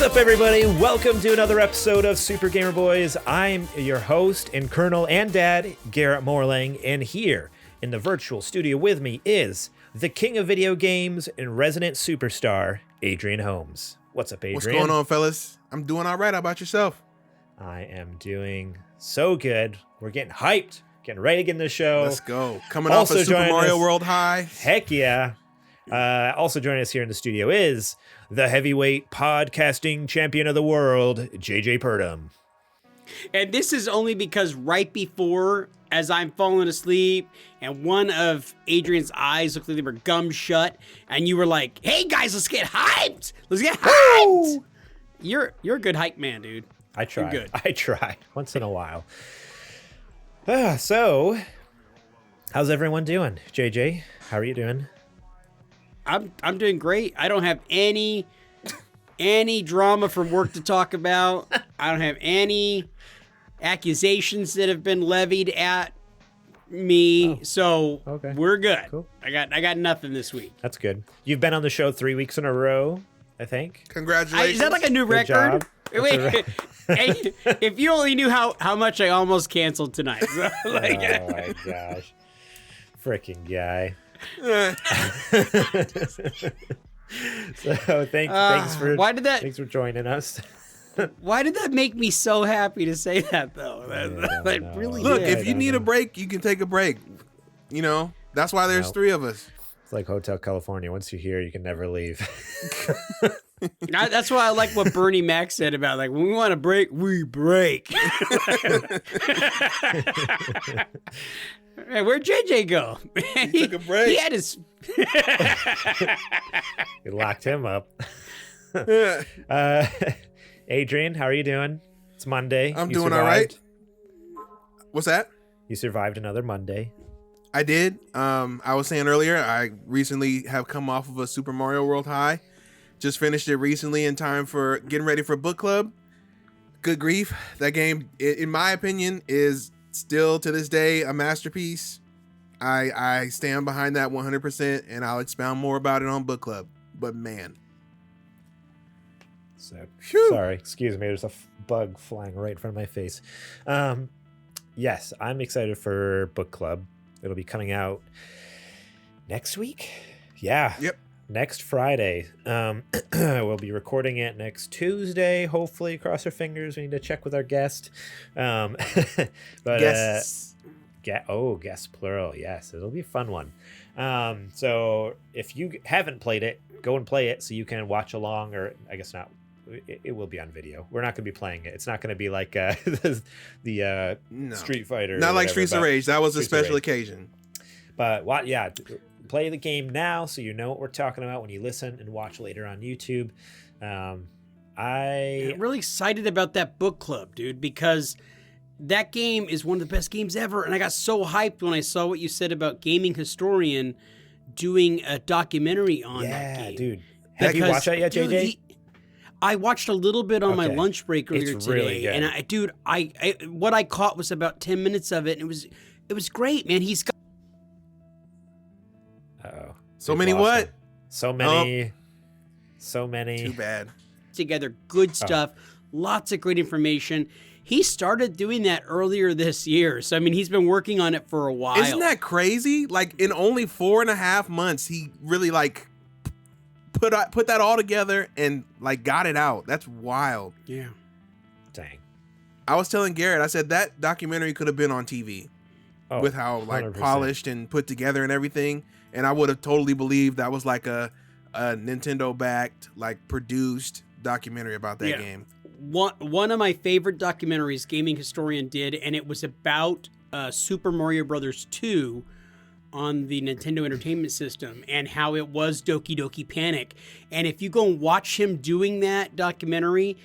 up, everybody? Welcome to another episode of Super Gamer Boys. I'm your host and Colonel and Dad, Garrett Morlang, and here in the virtual studio with me is the king of video games and resident superstar, Adrian Holmes. What's up, Adrian? What's going on, fellas? I'm doing all right. How about yourself? I am doing so good. We're getting hyped, getting ready to get in the show. Let's go. Coming off of Super Mario World High. Heck yeah. Also joining us here in the studio is the heavyweight podcasting champion of the world, JJ Purdom. And this is only because right before, as I'm falling asleep, and one of Adrian's eyes looked like they were gummed shut, and you were like, "Hey guys, let's get hyped! Let's get hyped!" You're a good hype man, dude. I try. You're good. I try once in a while. So, how's everyone doing? JJ, how are you doing? I'm doing great. I don't have any drama from work to talk about. I don't have any accusations that have been levied at me. So okay. We're good. Cool. I got nothing this week. That's good. You've been on the show 3 weeks in a row, I think. Congratulations. Is that like a new Good record? job. Wait, hey, if you only knew how much I almost canceled tonight. So, like, Oh my gosh. Freaking guy. So thanks for joining us. Why did that make me so happy to say that, though? That really Look, did. if you need a break, you can take a break. You know, that's why there's three of us. It's like Hotel California. Once you're here, you can never leave. That's why I like what Bernie Mac said about, like, when we want to break, we break. Hey, where'd JJ go? He took a break. He had his... You locked him up. Adrian, how are you doing? It's Monday. I'm You doing survived. all right. What's that? You survived another Monday. I did. I was saying earlier, I recently have come off of a Super Mario World High. Just finished it recently in time for getting ready for book club. Good grief. That game, in my opinion, is still to this day a masterpiece. I stand behind that 100%, and I'll expound more about it on book club. But man. So, Phew. sorry, excuse me. There's a bug flying right in front of my face. Yes, I'm excited for book club. It'll be coming out next week. Yeah. Yep. Next Friday. We'll be recording it next Tuesday. Hopefully, cross our fingers. We need to check with our guest. But Guests. Guest plural. Yes, it'll be a fun one. So if you haven't played it, go and play it so you can watch along, or I guess not. It will be on video. We're not going to be playing it. It's not going to be like the No. Street Fighter. Not or like whatever, Streets of but Rage. That was a Streets of special Rage. occasion. But play the game now so you know what we're talking about when you listen and watch later on YouTube. I'm really excited about that book club, dude, because that game is one of the best games ever. And I got so hyped when I saw what you said about Gaming Historian doing a documentary on that game. Dude. Have you watched that yet, JJ? I watched a little bit on my lunch break earlier It's today, really good. and I what I caught was about 10 minutes of it, and it was great, man. He's got So many what? Him. So many. Too bad. together good stuff, lots of great information. He started doing that earlier this year, so I mean, he's been working on it for a while. Isn't that crazy? Like in only 4.5 months, he really like put that all together and like got it out. That's wild. Yeah. Dang. I was telling Garrett, I said that documentary could have been on TV with how like 100%. polished and put together and everything. And I would have totally believed that was like a Nintendo backed, like produced documentary about that game. One of my favorite documentaries Gaming Historian did, and it was about Super Mario Brothers 2 on the Nintendo Entertainment System and how it was Doki Doki Panic. And if you go and watch him doing that documentary,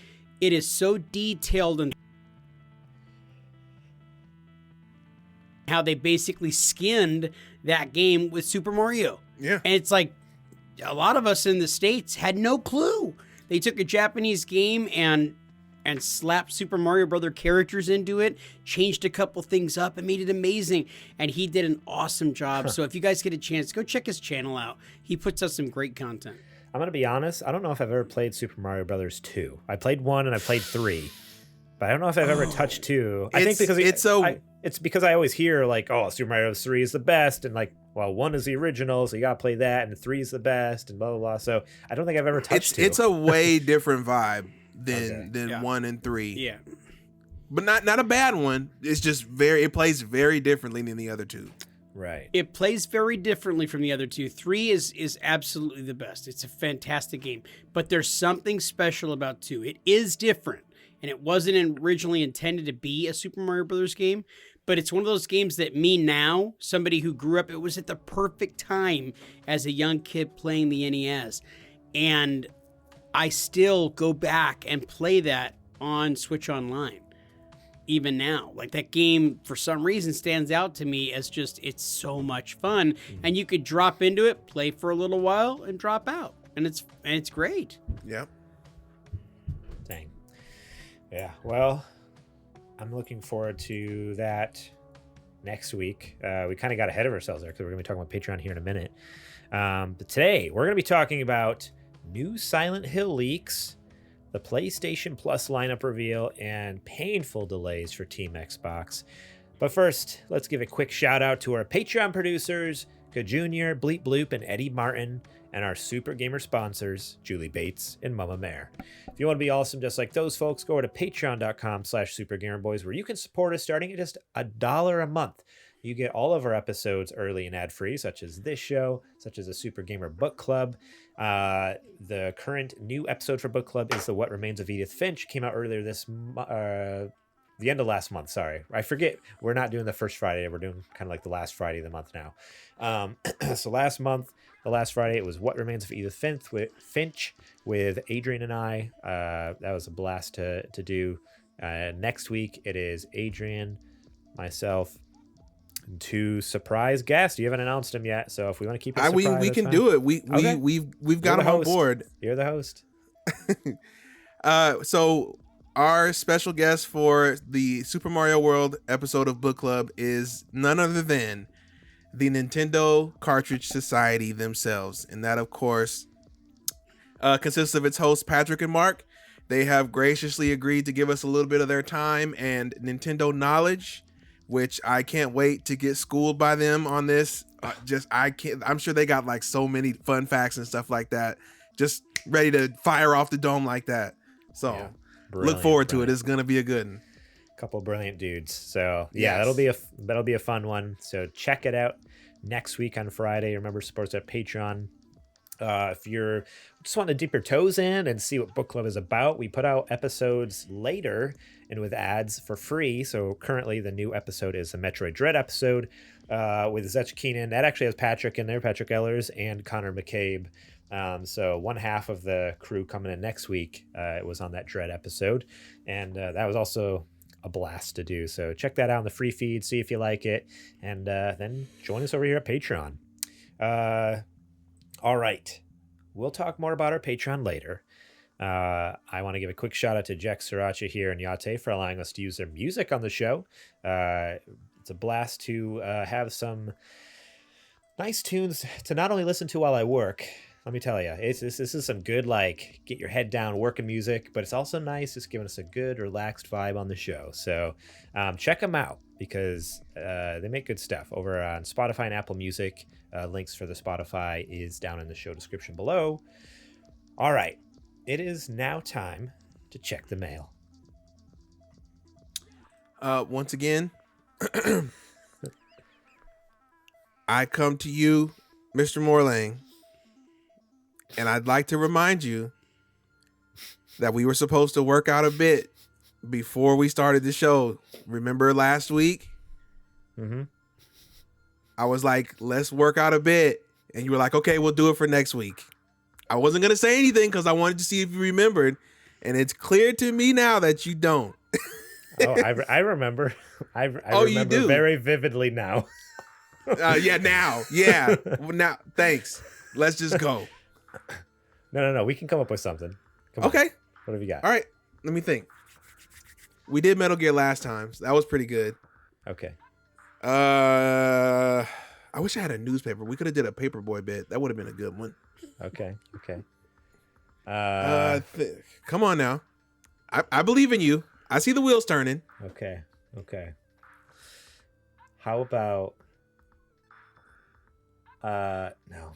it is so detailed and how they basically skinned that game with Super Mario. Yeah. And it's like a lot of us in the States had no clue. They took a Japanese game and slapped Super Mario Brother characters into it, changed a couple things up, and made it amazing. And he did an awesome job. So if you guys get a chance, go check his channel out. He puts out some great content. I'm gonna be honest. I don't know if I've ever played Super Mario Brothers 2. I played 1 and I played 3, but I don't know if I've ever touched 2. I think because it's because I always hear like, oh, Super Mario Bros. 3 is the best, and like, well, 1 is the original, so you gotta play that, and 3 is the best, and blah blah blah. So I don't think I've ever touched 2. It's a way different vibe than 1 and 3. Yeah. But not a bad one. It's just it plays very differently than the other 2. Right. It plays very differently from the other 2. 3 is absolutely the best. It's a fantastic game. But there's something special about 2. It is different. And it wasn't originally intended to be a Super Mario Brothers game. But it's one of those games that me now, somebody who grew up, it was at the perfect time as a young kid playing the NES. And I still go back and play that on Switch Online. Even now, like that game for some reason stands out to me as just, it's so much fun, and you could drop into it, play for a little while, and drop out, and it's great. Yep. Dang. Yeah. Well, I'm looking forward to that next week. We kind of got ahead of ourselves there because we're gonna be talking about Patreon here in a minute. But today we're gonna be talking about new Silent Hill leaks, the PlayStation Plus lineup reveal, and painful delays for Team Xbox. But first, let's give a quick shout out to our Patreon producers, Ka Jr., Bleep Bloop, and Eddie Martin, and our Super Gamer sponsors, Julie Bates and Mama Mare. If you want to be awesome just like those folks, go to patreon.com/supergamerboys, where you can support us starting at just $1 a month. You get all of our episodes early and ad-free, such as this show, such as a Super Gamer Book Club. The current new episode for Book Club is the What Remains of Edith Finch. Came out earlier the end of last month. Sorry, I forget. We're not doing the first Friday. We're doing kind of like the last Friday of the month now. So last month, the last Friday, it was What Remains of Edith Finch with Adrian and I. That was a blast to do. Next week, it is Adrian, myself, and 2 surprise guests. You haven't announced them yet, so if we want to keep it surprise, we can fine. do it. Okay. We've got them on board. You're the host. So our special guest for the Super Mario World episode of Book Club is none other than the Nintendo Cartridge Society themselves, and that, of course, consists of its hosts Patrick and Mark. They have graciously agreed to give us a little bit of their time and Nintendo knowledge, which I can't wait to get schooled by them on this. I'm sure they got like so many fun facts and stuff like that, just ready to fire off the dome like that. So Yeah. look forward to it. It's gonna be a good one. Couple brilliant dudes. So yeah, Yes. that'll be a fun one. So check it out next week on Friday. Remember, supports at Patreon. If you're just want to dip your toes in and see what Book Club is about, we put out episodes later and with ads for free. So currently the new episode is the Metroid Dread episode with Zetch Keenan. That actually has Patrick in there, Patrick Ellers, and Connor McCabe. So one half of the crew coming in next week. It was on that Dread episode, and that was also a blast to do. So check that out in the free feed, see if you like it, and then join us over here at Patreon. All right, we'll talk more about our Patreon later. I want to give a quick shout out to Jack Sriracha here and Yate for allowing us to use their music on the show. It's a blast to have some nice tunes to not only listen to while I work. Let me tell you, this is some good, like, get your head down working music, but it's also nice. It's giving us a good, relaxed vibe on the show. So check them out because they make good stuff over on Spotify and Apple Music. Links for the Spotify is down in the show description below. All right, it is now time to check the mail. Once again, I come to you, Mr. Morlang, and I'd like to remind you that we were supposed to work out a bit before we started the show. Remember last week? Mm-hmm. I was like, let's work out a bit. And you were like, okay, we'll do it for next week. I wasn't going to say anything because I wanted to see if you remembered. And it's clear to me now that you don't. I remember. I Oh, remember you do? very vividly now. Yeah, now. Yeah. Now, thanks. Let's just go. No. We can come up with something. Come on. Okay. What have you got? All right. Let me think. We did Metal Gear last time. So that was pretty good. Okay. I wish I had a newspaper. We could have did a Paperboy bit. That would have been a good one. Okay. Come on now. I believe in you. I see the wheels turning. Okay. How about no.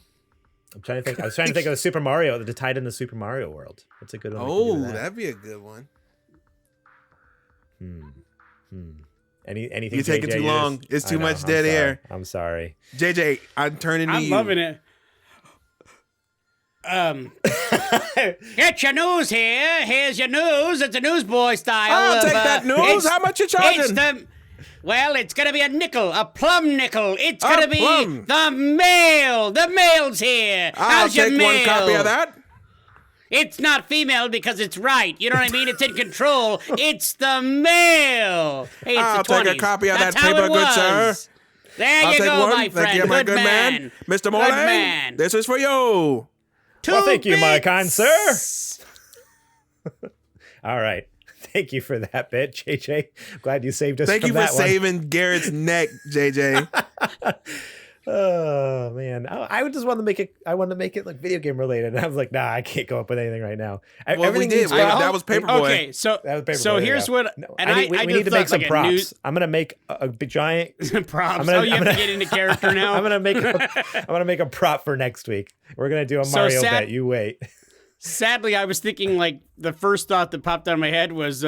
I'm trying to think. I was trying to think of Super Mario, the tied in the Super Mario world. What's a good one? Oh, that'd be a good one. Anything? You're taking too long. It's too much dead air. I'm sorry. JJ, I'm turning to you. I'm loving it. Get your news here. Here's your news. It's a newsboy style. I'll take that news. How much you charging? Well, it's gonna be a nickel, a plum nickel. It's gonna be the mail. The mail's here. I'll take one copy of that. It's not female because it's right. You know what I mean? It's in control. It's the mail. Hey, it's I'll the 20s. take a copy of That's that paper, how it good sir. was. There I'll you take go, one. my friend. Thank you, my good man. Mr. Morlang, man. this is for you. Well, thank you, my kind sir. All right. Thank you for that bit, JJ. Glad you saved us Thank from you for that one. saving Garrett's neck, JJ. Oh man, I just wanted to make it. I wanted to make it like video game related, and I was like, nah, I can't go up with anything right now. Well, Everything we did. needs- That was Paperboy. Okay, so That was Paperboy, so there you here's go. what, No, and we I need to just make some thought, like, props. I'm gonna make a big giant. props. gonna- You I'm have gonna- to get into character now. I'm gonna make a prop for next week. We're gonna do a So Mario sad- bet. You wait. Sadly, I was thinking like the first thought that popped out of my head was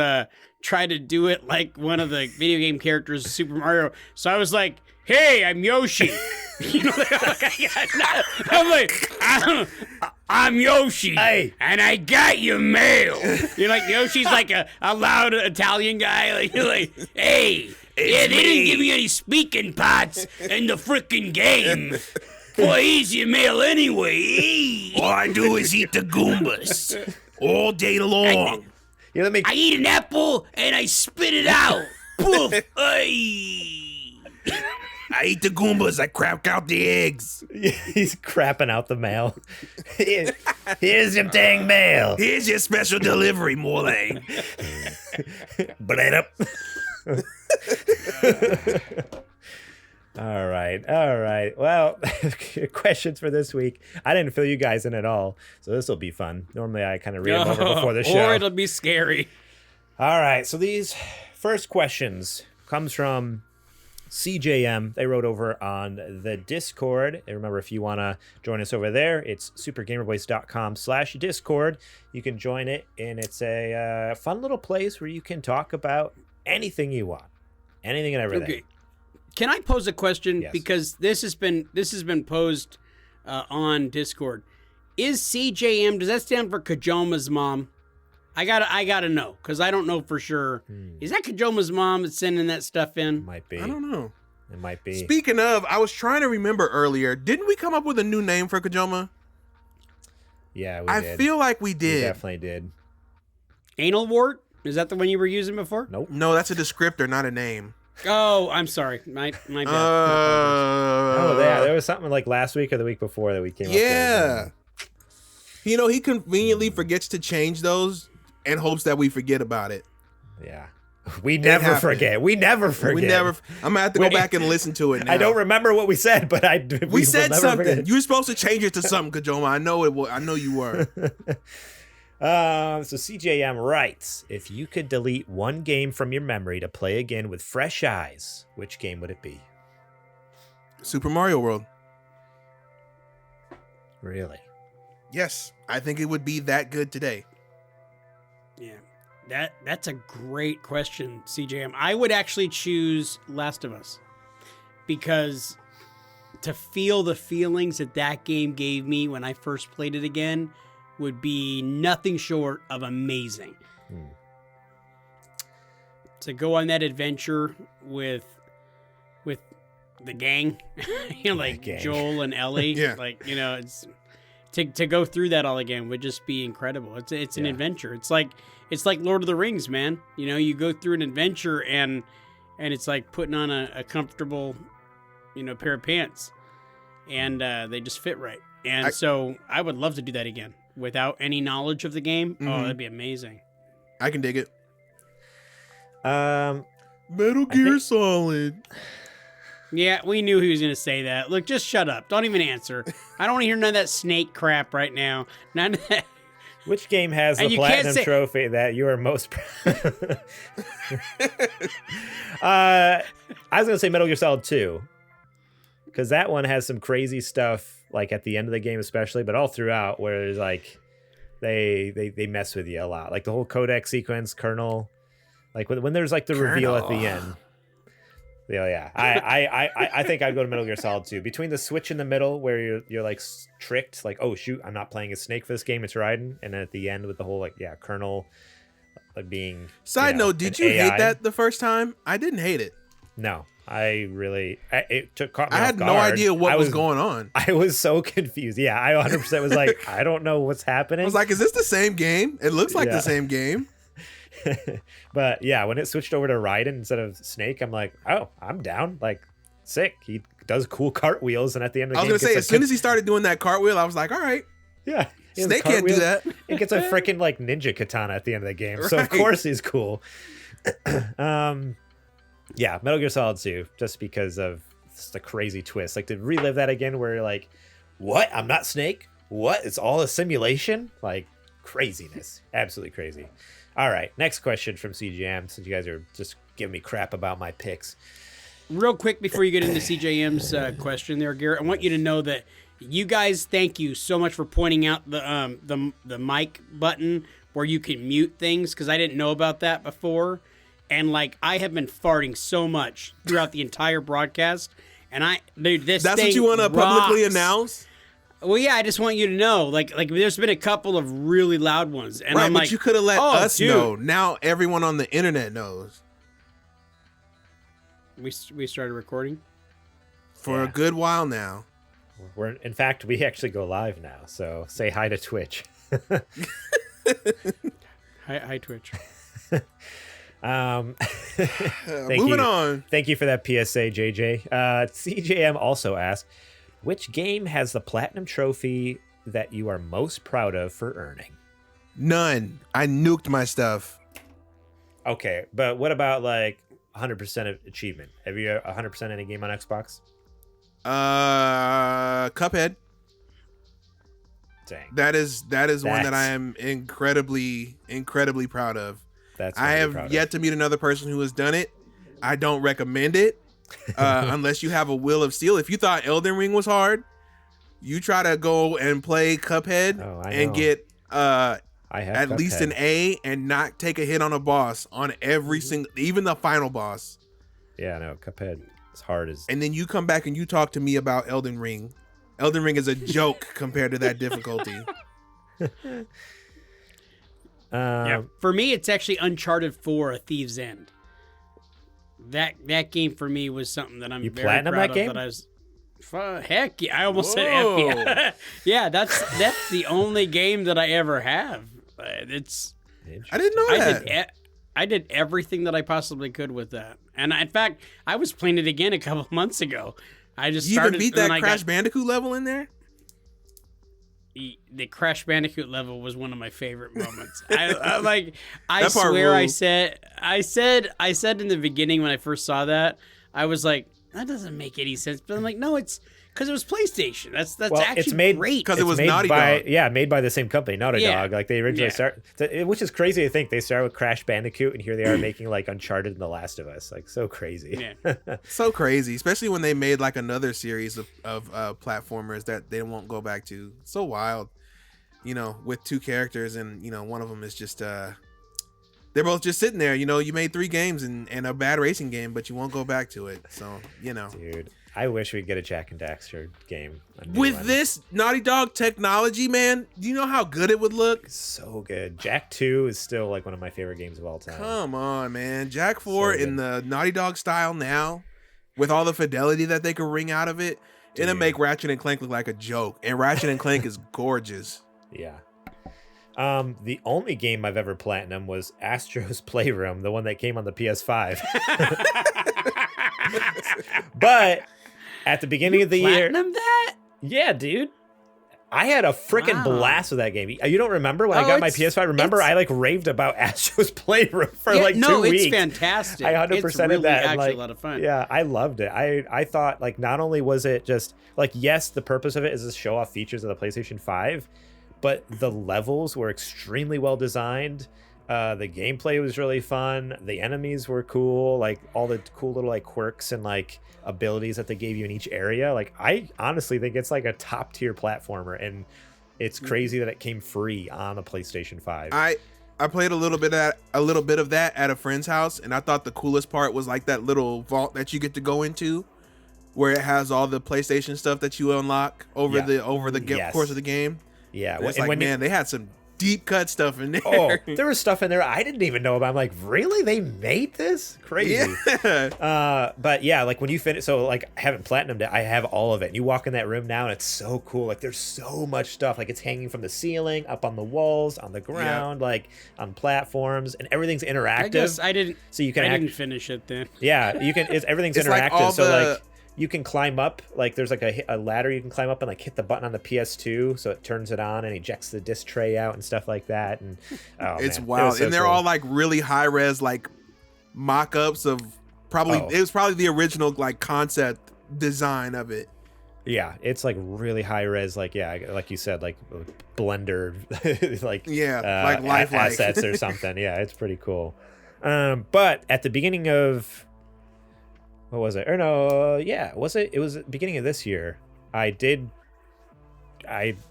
try to do it like one of the video game characters of Super Mario. So I was like, hey, I'm Yoshi. You know, I'm like, I'm Yoshi. Hey. And I got your mail. You're like, Yoshi's like a loud Italian guy. Like, you're like, hey, yeah, they didn't give me any speaking parts in the frickin' game. Boy, here's your mail anyway. All I do is eat the Goombas all day long. Yeah, let me. I eat an apple and I spit it out. Poof. Ay. I eat the Goombas. I crack out the eggs. He's crapping out the mail. Here's your dang mail. Here's your special delivery, Morlang. Blade up. All right. Well, questions for this week. I didn't fill you guys in at all, so this will be fun. Normally, I kind of read them over before the show. Or it'll be scary. All right, so these first questions comes from CJM. They wrote over on the Discord. And remember, if you want to join us over there, it's supergamerboys.com/Discord. You can join it, and it's a fun little place where you can talk about anything you want, anything and everything. Okay. Can I pose a question? Yes. Because this has been posed on Discord. Is CJM, does that stand for Kajoma's mom? I gotta know, because I don't know for sure. Is that Kajoma's mom that's sending that stuff in? Might be. I don't know. It might be. Speaking of, I was trying to remember earlier. Didn't we come up with a new name for Kajoma? Yeah, we I did. feel like we We did. definitely did. Anal wart? Is that the one you were using before? Nope. No, that's a descriptor, not a name. Oh, I'm sorry. My bad. Oh, yeah, there was something like last week or the week before that we came up with. Yeah. You know, he conveniently forgets to change those and hopes that we forget about it. Yeah. We never happened. forget. We never forget. We never. I'm gonna have to go back and listen to it now. I don't remember what we said, but We will said never something. forget. You were supposed to change it to something, Kajoma. I know it. I know you were. So CJM writes, if you could delete one game from your memory to play again with fresh eyes, which game would it be? Super Mario World. Really? Yes, I think it would be that good today. Yeah, that's a great question, CJM. I would actually choose Last of Us, because to feel the feelings that game gave me when I first played it again would be nothing short of amazing. To go on that adventure with the gang, you know, like gang. Joel and Ellie, Yeah. like, you know, it's to go through that all again would just be incredible. It's an adventure. It's like Lord of the Rings, man. You know, you go through an adventure and it's like putting on a comfortable, you know, pair of pants, and they just fit right. And so I would love to do that again without any knowledge of the game. Oh, that'd be amazing. I can dig it. Metal Gear Solid. Yeah, we knew he was going to say that. Look, just shut up. Don't even answer. I don't want to hear none of that snake crap right now. None of that. Which game has And the you can't platinum say- trophy that you are most proud? I was gonna say Metal Gear Solid 2, because that one has some crazy stuff, like at the end of the game especially, but all throughout, where there's like they mess with you a lot, like the whole codec sequence, Colonel, like when there's like the reveal at the end. Yeah. I think I'd go to Metal Gear Solid 2. Between the switch in the middle where you're like tricked, like, oh shoot, I'm not playing as Snake for this game, it's Raiden, and then at the end with the whole like Colonel being. Side note, did you hate that the first time? I didn't hate it. No, it caught me I off had no guard. idea what was going on. I was so confused. Yeah, I 100% was like, I don't know what's happening. I was like, is this the same game? It looks like the same game. But yeah, when it switched over to Raiden instead of Snake, I'm like, oh, I'm down. Like, sick. He does cool cartwheels, and at the end of the game, I was gonna say, as soon as he started doing that cartwheel, I was like, all right, yeah, Snake can't do that. It gets a freaking like ninja katana at the end of the game, so of course he's cool. Yeah, Metal Gear Solid 2, just because of the crazy twist. Like, to relive that again, where you're like, what? I'm not Snake? What? It's all a simulation? Like, craziness. Absolutely crazy. All right, next question from CGM, since you guys are just giving me crap about my picks. Real quick before you get into CJM's question there, Garrett, I want you to know that you guys, thank you so much for pointing out the mic button where you can mute things, because I didn't know about that before. And like, I have been farting so much throughout the entire broadcast, and that's what you want to publicly announce? Well, yeah, I just want you to know, like there's been a couple of really loud ones, and right, I'm but like, you could have let us dude. know. Now everyone on the internet knows. We started recording for a good while now. In fact, we actually go live now, so say hi to Twitch. Hi, Twitch. Moving on. Thank you for that PSA, JJ. CJM also asked, which game has the platinum trophy that you are most proud of for earning? None. I nuked my stuff. Okay, but what about like 100% of achievement? Have you 100% any game on Xbox? Cuphead. Dang. That is one that I am incredibly proud of. I have yet to meet another person who has done it. I don't recommend it unless you have a will of steel. If you thought Elden Ring was hard, you try to go and play Cuphead and get at least an A and not take a hit on a boss on every single, even the final boss. Yeah, no, Cuphead is hard as. And then you come back and you talk to me about Elden Ring. Elden Ring is a joke compared to that difficulty. Yeah, for me, it's actually Uncharted 4: A Thief's End. That game for me was something that I'm you very platinum proud that game? of. That I was, heck yeah! I almost said F yeah. Yeah, that's the only game that I ever have. I didn't know that. I did everything that I possibly could with that, and in fact, I was playing it again a couple months ago. I just you even beat that Crash Bandicoot level in there. The Crash Bandicoot level was one of my favorite moments. I swear rules. I said in the beginning when I first saw that, I was like, that doesn't make any sense. But I'm like, no, it's because it was PlayStation. That's actually it's made, great. Because it was Naughty Dog. Dog. Yeah, made by the same company, Naughty Dog. Like they originally started, which is crazy to think they started with Crash Bandicoot, and here they are making like Uncharted and The Last of Us. Like so crazy. Yeah. So crazy, especially when they made like another series of platformers that they won't go back to. So wild, with two characters, and one of them is just they're both just sitting there. You made 3 games and a bad racing game, but you won't go back to it. So Dude, I wish we'd get a Jack and Daxter game. With this Naughty Dog technology, man, do you know how good it would look? So good. Jack 2 is still like one of my favorite games of all time. Come on, man. Jack 4 in the Naughty Dog style now, with all the fidelity that they could wring out of it, it'll make Ratchet and Clank look like a joke. And Ratchet and Clank is gorgeous. Yeah. The only game I've ever platinum was Astro's Playroom, the one that came on the PS5. But at the beginning of the year, that? Yeah, dude. I had a freaking blast with that game. You don't remember when I got my PS5? Remember, I raved about Astro's Playroom for 2 weeks. No, it's fantastic. I 100% it's really of that. Actually, a lot of fun. Yeah, I loved it. I thought not only was it just yes, the purpose of it is to show off features of the PlayStation 5, but the levels were extremely well designed. The gameplay was really fun. The enemies were cool, like all the cool little like quirks and like abilities that they gave you in each area. Like I honestly think it's like a top tier platformer, and it's crazy that it came free on a PlayStation 5. I played a little bit of that at a friend's house, and I thought the coolest part was like that little vault that you get to go into, where it has all the PlayStation stuff that you unlock over the course of the game. Yeah, it's like, man, they had some deep cut stuff in there. Oh, there was stuff in there I didn't even know about. I'm like, really? They made this? Crazy. Yeah. But yeah, like when you finish, so like I haven't platinumed it. I have all of it. And you walk in that room now and it's so cool. Like there's so much stuff. Like it's hanging from the ceiling, up on the walls, on the ground, like on platforms, and everything's interactive. I guess I didn't. So you can didn't finish it then. Yeah, you can. Everything's It's interactive. like Like you can climb up, like there's like a ladder you can climb up and like hit the button on the PS2 so it turns it on and ejects the disc tray out and stuff like that. And it's man, wild. so and they're cool. all like really high res, like mock-ups of it was probably the original like concept design of it. Yeah, it's like really high res, like like you said, like Blender, like like lifelike assets or something. Yeah, it's pretty cool. But at the beginning of what was it? Or no, yeah, was it? It was the beginning of this year. I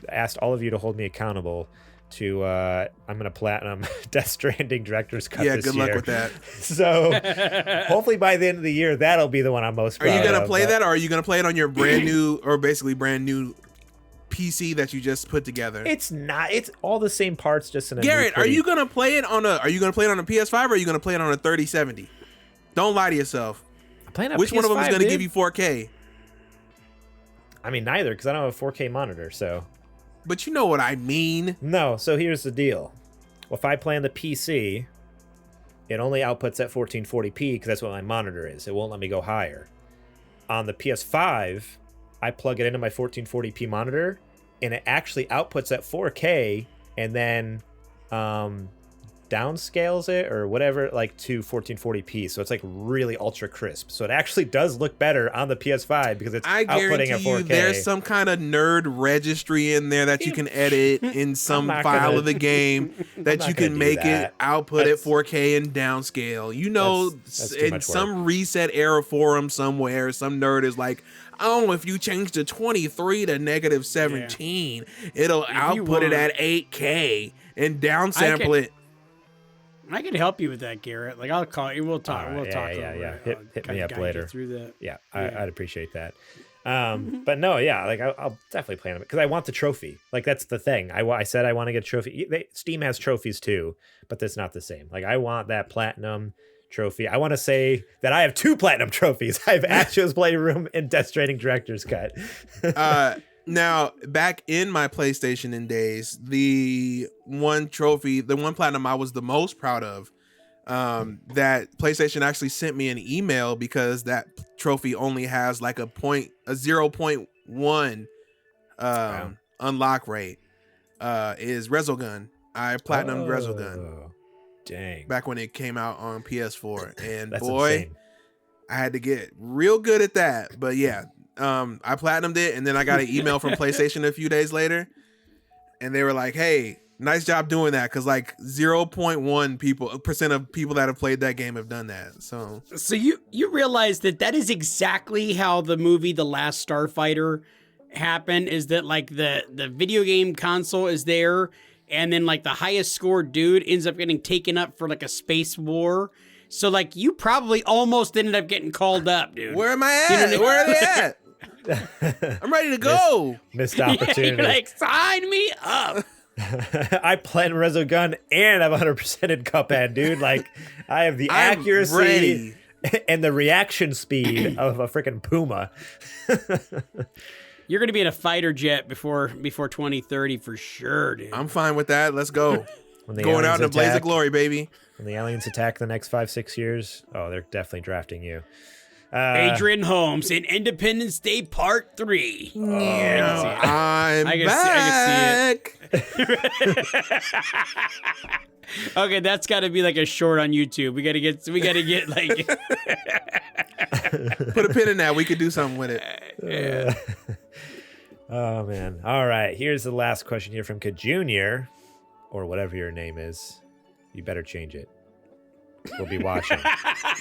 asked all of you to hold me accountable to I'm gonna platinum Death Stranding Director's Cut this year. Yeah, good luck with that. So hopefully by the end of the year, that'll be the one I'm most proud of. Are you gonna play that, or are you gonna play it on your brand new PC that you just put together? It's not. It's all the same parts, just in a Garrett, new are you gonna play it on a PS5 or are you gonna play it on a 3070? Don't lie to yourself. I'm playing on Which one of them is PS5, gonna dude. give you 4K? I mean, neither, because I don't have a 4K monitor, so. But you know what I mean. No, so here's the deal. If I play on the PC, it only outputs at 1440p because that's what my monitor is. It won't let me go higher. On the PS5, I plug it into my 1440p monitor, and it actually outputs at 4K, and then downscales it or whatever, like to 1440p. So it's like really ultra crisp. So it actually does look better on the PS5 because it's outputting at 4K. There's some kind of nerd registry in there that you can edit in some file of the game that you can make it output at 4K and downscale. You know, that's in some reset era forum somewhere, some nerd is like, oh, if you change the 23 to -17, it'll output it at 8K and downsample it. I can help you with that, Garrett. Like I'll call you. We'll talk. Right, we'll talk. Yeah. It. Hit me up later. Through that. Yeah, I'd appreciate that. But no, yeah, like I'll definitely play on it because I want the trophy. Like that's the thing. I said I want to get a trophy. Steam has trophies too, but that's not the same. Like I want that platinum trophy. I want to say that I have 2 platinum trophies. I have Astro's Playroom and Death Stranding Director's Cut. Now, back in my PlayStation days, the one platinum I was the most proud of, that PlayStation actually sent me an email because that trophy only has like a 0.1 unlock rate, is Resogun. I platinumed Resogun. Dang. Back when it came out on PS4. And That's boy, insane. I had to get real good at that. But yeah. I platinumed it, and then I got an email from PlayStation a few days later, and they were like, "Hey, nice job doing that," because like 0.1% of people that have played that game have done that. So you realize that is exactly how the movie The Last Starfighter happened. Is that like the video game console is there, and then like the highest scored dude ends up getting taken up for like a space war. So like you probably almost ended up getting called up, dude. Where am I at? Where are they at? I'm ready to go. Missed opportunity. You're like, sign me up. I plan Resogun and I'm 100% in Cuphead, dude. Like, I have the accuracy and the reaction speed of a freaking Puma. You're gonna be in a fighter jet before 2030 for sure, dude. I'm fine with that. Let's go. Going out in a blaze of glory, baby. When the aliens attack the next 5-6 years, they're definitely drafting you. Adrian Holmes in Independence Day Part 3. I'm back. I can see it. Okay, that's got to be like a short on YouTube. We got to get like put a pin in that. We could do something with it. Oh, man. All right. Here's the last question here from Junior, or whatever your name is. You better change it. We'll be watching.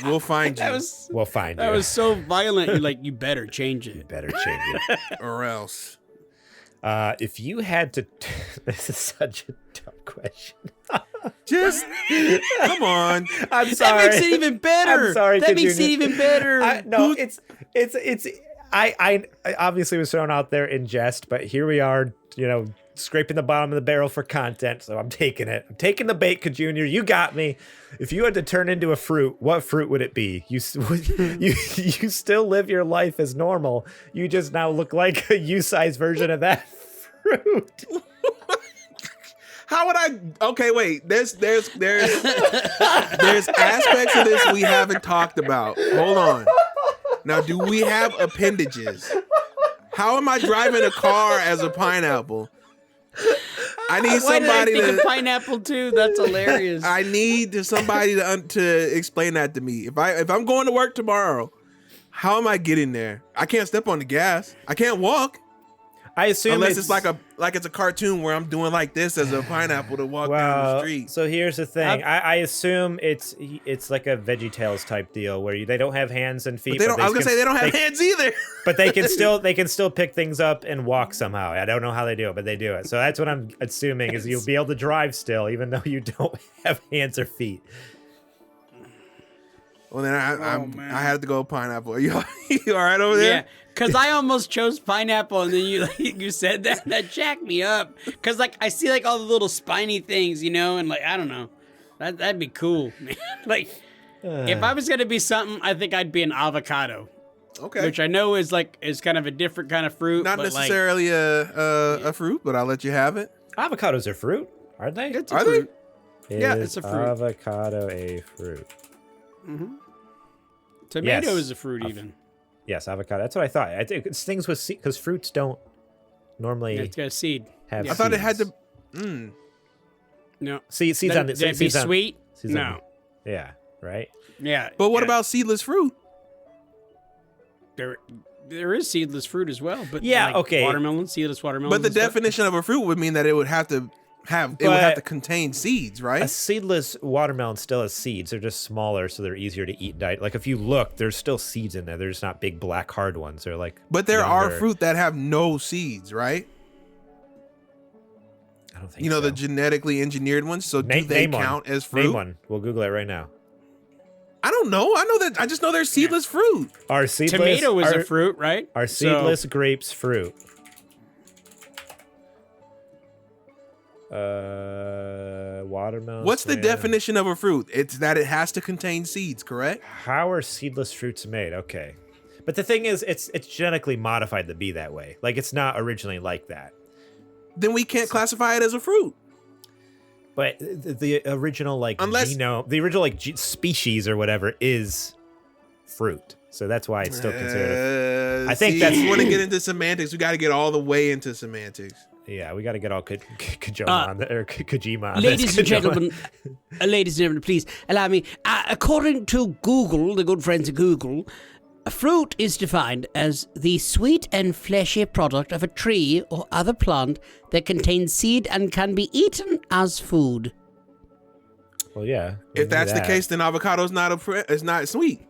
We'll find you. We'll find you. That was so violent. You're like, you better change You it. better change it. Or else. If you had to... This is such a tough question. Just come on. I'm sorry. That makes it even better. I'm sorry, That makes it Junior. even better. No, it's I obviously was thrown out there in jest, but here we are, scraping the bottom of the barrel for content, so I'm taking it. I'm taking the bait, Junior. You got me. If you had to turn into a fruit, what fruit would it be? You still live your life as normal. You just now look like a U-sized version of that fruit. How would I? Okay, wait. There's aspects of this we haven't talked about. Hold on. Now, do we have appendages? How am I driving a car as a pineapple? I need Why did I somebody think to. of pineapple too? That's hilarious. I need somebody to explain that to me. If I'm going to work tomorrow, how am I getting there? I can't step on the gas. I can't walk. I assume Unless it's like it's a cartoon where I'm doing like this as a pineapple to walk down the street. So here's the thing. I assume it's like a VeggieTales type deal where they don't have hands and feet. But they don't. I was gonna say they don't have hands either. But they can still pick things up and walk somehow. I don't know how they do it, but they do it. So that's what I'm assuming is you'll be able to drive still, even though you don't have hands or feet. Well, then I had to go pineapple. You all right over there? Yeah, because I almost chose pineapple, and then you said that jacked me up. Because I see all the little spiny things, and I don't know, that'd be cool. If I was gonna be something, I think I'd be an avocado. Okay. Which I know is kind of a different kind of fruit. Not but necessarily a fruit, but I'll let you have it. Avocados are fruit, aren't they? It's a Are fruit. they? Yeah, it's a fruit. Avocado a fruit. Mm-hmm. Tomato Yes. is a fruit, even. Yes, avocado. That's what I thought. I think it's things with because fruits don't normally It's got a seed. have. Yeah. I thought it had seeds. to. No. Seeds on the. That'd be seeds on- sweet? seeds on- No. Yeah. Right. Yeah. But what yeah. about seedless fruit? There is seedless fruit as well, but Yeah, okay. watermelon, seedless watermelon. But the definition of a fruit would mean that it would have to contain seeds, right? A seedless watermelon still has seeds. They're just smaller, so they're easier to eat. Like if you look, there's still seeds in there. They're just not big black hard ones. They're like. But there are younger. fruit that have no seeds, right? I don't think so. The genetically engineered ones. So do they name one. count as fruit? Name one. We'll Google it right now. I don't know. I just know there's seedless fruit. Are seedless? Tomato is a fruit, right? Are seedless grapes fruit? Watermelon. What's the tomato. definition of a fruit? It's that it has to contain seeds, correct? How are seedless fruits made? Okay, but the thing is, it's genetically modified to be that way. Like it's not originally like that. Then we can't classify it as a fruit. But the original Unless- genome, the original species or whatever is fruit. So that's why it's still considered. I think that's. If you want to get into semantics, we got to get all the way into semantics. Yeah, we got to get all Kojima on there, or Kojima on Ladies this. and gentlemen, please allow me. According to Google, the good friends of Google, a fruit is defined as the sweet and fleshy product of a tree or other plant that contains seed and can be eaten as food. Well, yeah. we If knew that's the that. case, then avocado's it's not sweet.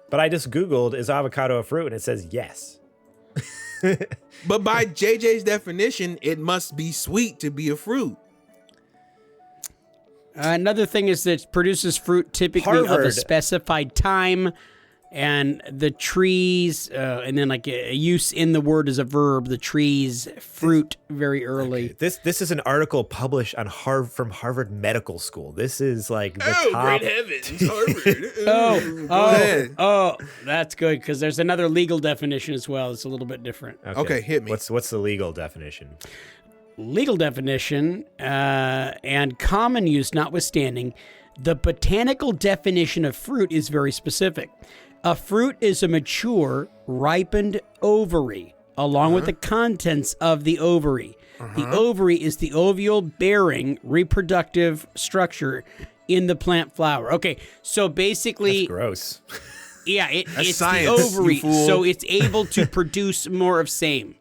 But I just Googled, is avocado a fruit? And it says yes. But by JJ's definition, it must be sweet to be a fruit. Another thing is that it produces fruit typically of a Harvard. specified time, and the trees, and then a use in the word as a verb. The trees fruit very early. This is an article published on from Harvard Medical School. This is like the top. heavens, Harvard. Oh, ahead. That's good because there's another legal definition as well. It's a little bit different. Okay, hit me. What's the legal definition? Legal definition and common use notwithstanding, the botanical definition of fruit is very specific. A fruit is a mature, ripened ovary, along with the contents of the ovary. The ovary is the ovule-bearing reproductive structure in the plant flower. Okay, so basically, Gross. it's science, the ovary, you fool. so it's able to produce more of same.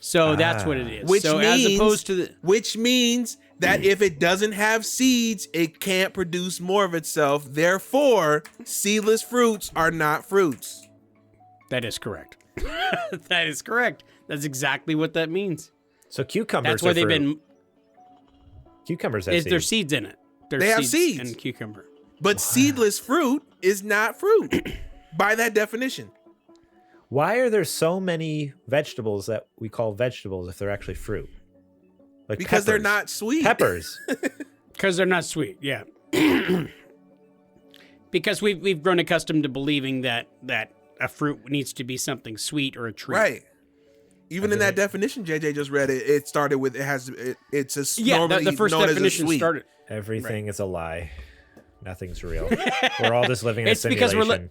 So that's what it is. Which so means, as opposed to which means that if it doesn't have seeds, it can't produce more of itself. Therefore, seedless fruits are not fruits. that is correct. That is correct. That's exactly what that means. So cucumbers That's why are they've fruit. been. Cucumbers have There's seeds. seeds in it. There's They have seeds. in cucumber. But seedless fruit is not fruit by that definition. Why are there so many vegetables that we call vegetables if they're actually fruit? Like Because they're peppers. not sweet. Peppers. Because they're not sweet, yeah. Because we've grown accustomed to believing that a fruit needs to be something sweet or a treat. Right. Even in that definition JJ just read, it started with it's a normally the first known definition as a sweet. started. Everything is a lie. Nothing's real. We're all just living in a It's because simulation.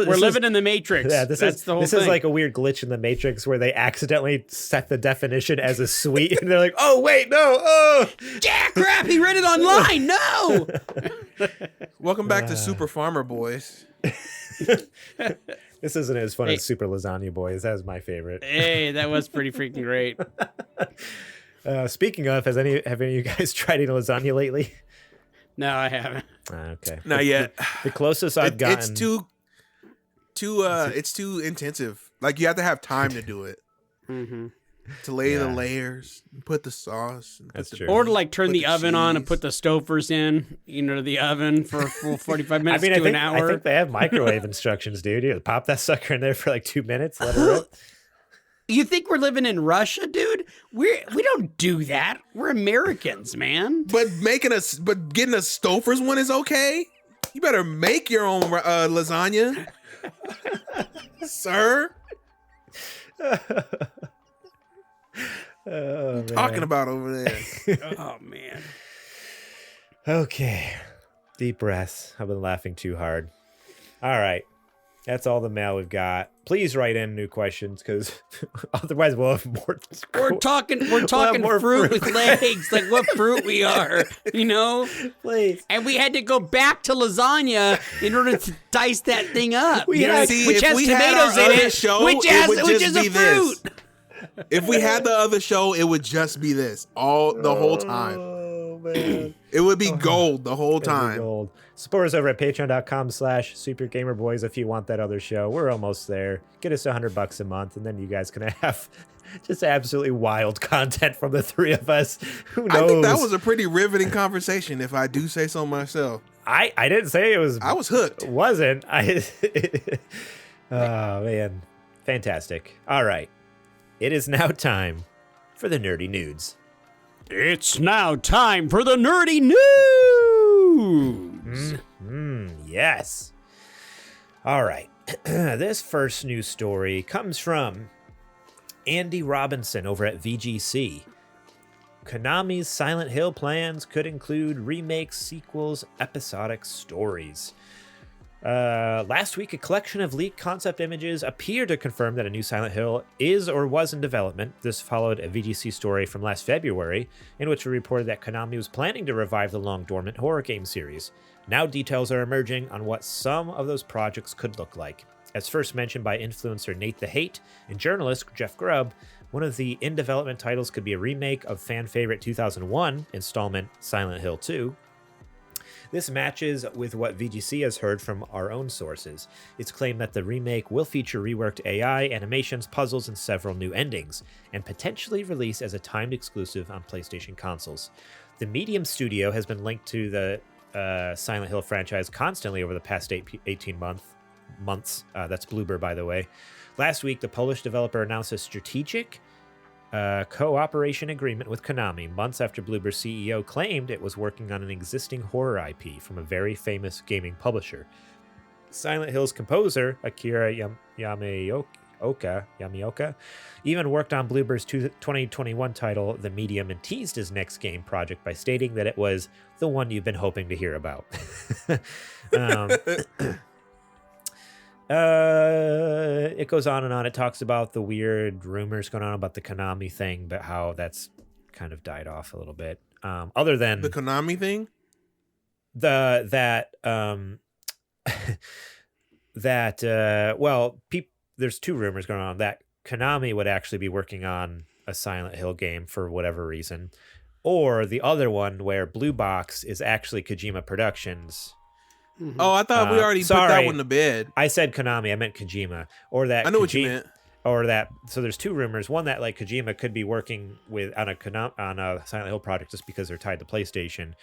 we're living in the Matrix. Yeah, That's the whole this thing. is like a weird glitch in the Matrix where they accidentally set the definition as a sweet, and they're like, "Oh wait, no, oh, yeah, crap! He read it online. No. Welcome back to Super Farmer Boys. this isn't as fun Hey. as Super Lasagna Boys." That was my favorite. Hey, that was pretty freaking great. Speaking of, have any of you guys tried eating lasagna lately? No, I haven't. Okay, Not yet. the closest I've gotten. It's too intensive. Like you have to have time to do it. Mm-hmm. To lay the Yeah. layers, put the sauce. And That's put true. the, Or to like turn put the oven on and cheese. put the Stouffer's in, to the oven for a full 45 I minutes mean, to I an hour. think they have microwave instructions, dude. You pop that sucker in there for like 2 minutes, let it rip. You think we're living in Russia, dude? We don't do that. We're Americans, man. But getting a Stouffer's one is okay. You better make your own lasagna, sir. Oh, man. Talking about over there. Oh man. Okay. Deep breaths. I've been laughing too hard. All right. That's all the mail we've got. Please write in new questions because otherwise we'll have more. We're talking more fruit fruit. with legs, like what fruit we are, Please. And we had to go back to lasagna in order to dice that thing up. We had- See, which if has we had tomatoes our in other it, show, which it would is just a be fruit. this. If we had the other show, it would just be this the whole time. Oh, man. It would be gold the whole time. Gold. Support us over at patreon.com/supergamerboys if you want that other show. We're almost there. Get us $100 a month, and then you guys can have just absolutely wild content from the three of us. Who knows? I think that was a pretty riveting conversation, if I do say so myself. I didn't say it was. I was hooked. Wasn't. Oh, man. Fantastic. All right. It is now time for the nerdy nudes. It's now time for the nerdy news. Yes. All right. This first news story comes from Andy Robinson over at VGC. Konami's Silent Hill plans could include remakes, sequels, episodic stories. Last week, a collection of leaked concept images appeared to confirm that a new Silent Hill is or was in development. This followed a VGC story from last February, in which we reported that Konami was planning to revive the long-dormant horror game series. Now details are emerging on what some of those projects could look like. As first mentioned by influencer Nate the Hate and journalist Jeff Grubb, one of the in-development titles could be a remake of fan-favorite 2001 installment Silent Hill 2. This matches with what VGC has heard from our own sources. It's claimed that the remake will feature reworked AI, animations, puzzles, and several new endings, and potentially release as a timed exclusive on PlayStation consoles. The Medium studio has been linked to the Silent Hill franchise constantly over the past 18 months. That's Bloober, by the way. Last week, the Polish developer announced a strategic cooperation agreement with Konami months after Bloober's CEO claimed it was working on an existing horror IP from a very famous gaming publisher. Silent Hill's composer, Akira Yamaoka, even worked on Bloober's 2021 title, The Medium, and teased his next game project by stating that it was the one you've been hoping to hear about. It goes on and on. It talks about the weird rumors going on about the Konami thing, but how that's kind of died off a little bit. Other than The Konami thing? that there's two rumors going on that Konami would actually be working on a Silent Hill game for whatever reason, or the other one where Blue Box is actually Kojima Productions. Oh, I thought we already put that one to bed. I said Konami, I meant Kojima, or that I know what you meant. Or that. So there's two rumors. One that like Kojima could be working on a Silent Hill project just because they're tied to PlayStation,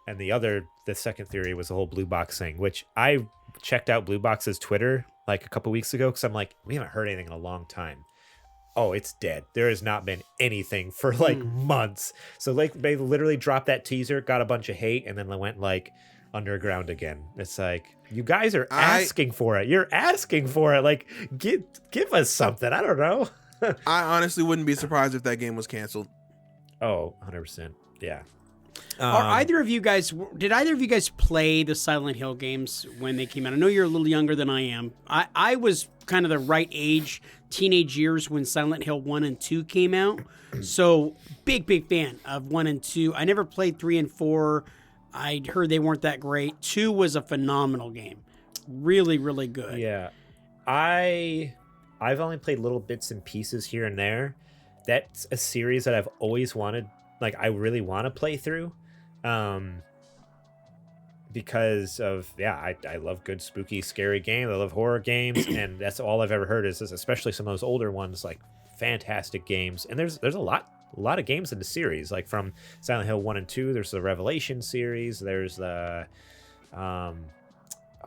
and the second theory was the whole Blue Box thing, which I checked out Blue Box's Twitter like a couple weeks ago because I'm like, we haven't heard anything in a long time. Oh, it's dead. There has not been anything for like months. So like they literally dropped that teaser, got a bunch of hate, and then they went like underground again. It's like, you guys are asking for it. You're asking for it. Like, give us something. I don't know. I honestly wouldn't be surprised if that game was canceled. Oh, 100%. Yeah. Did either of you guys play the Silent Hill games when they came out? I know you're a little younger than I am. I was kind of the right age, teenage years, when Silent Hill 1 and 2 came out. So big fan of 1 and 2. I never played 3 and 4. I heard they weren't that great. 2 was a phenomenal game. Really, really good. Yeah. I've only played little bits and pieces here and there. That's a series that I've always wanted, like I really want to play through. Because of I love good spooky scary games. I love horror games, and that's all I've ever heard is especially some of those older ones, like fantastic games. And there's a lot of games in the series, like from Silent Hill 1 and 2. There's the Revelation series. There's the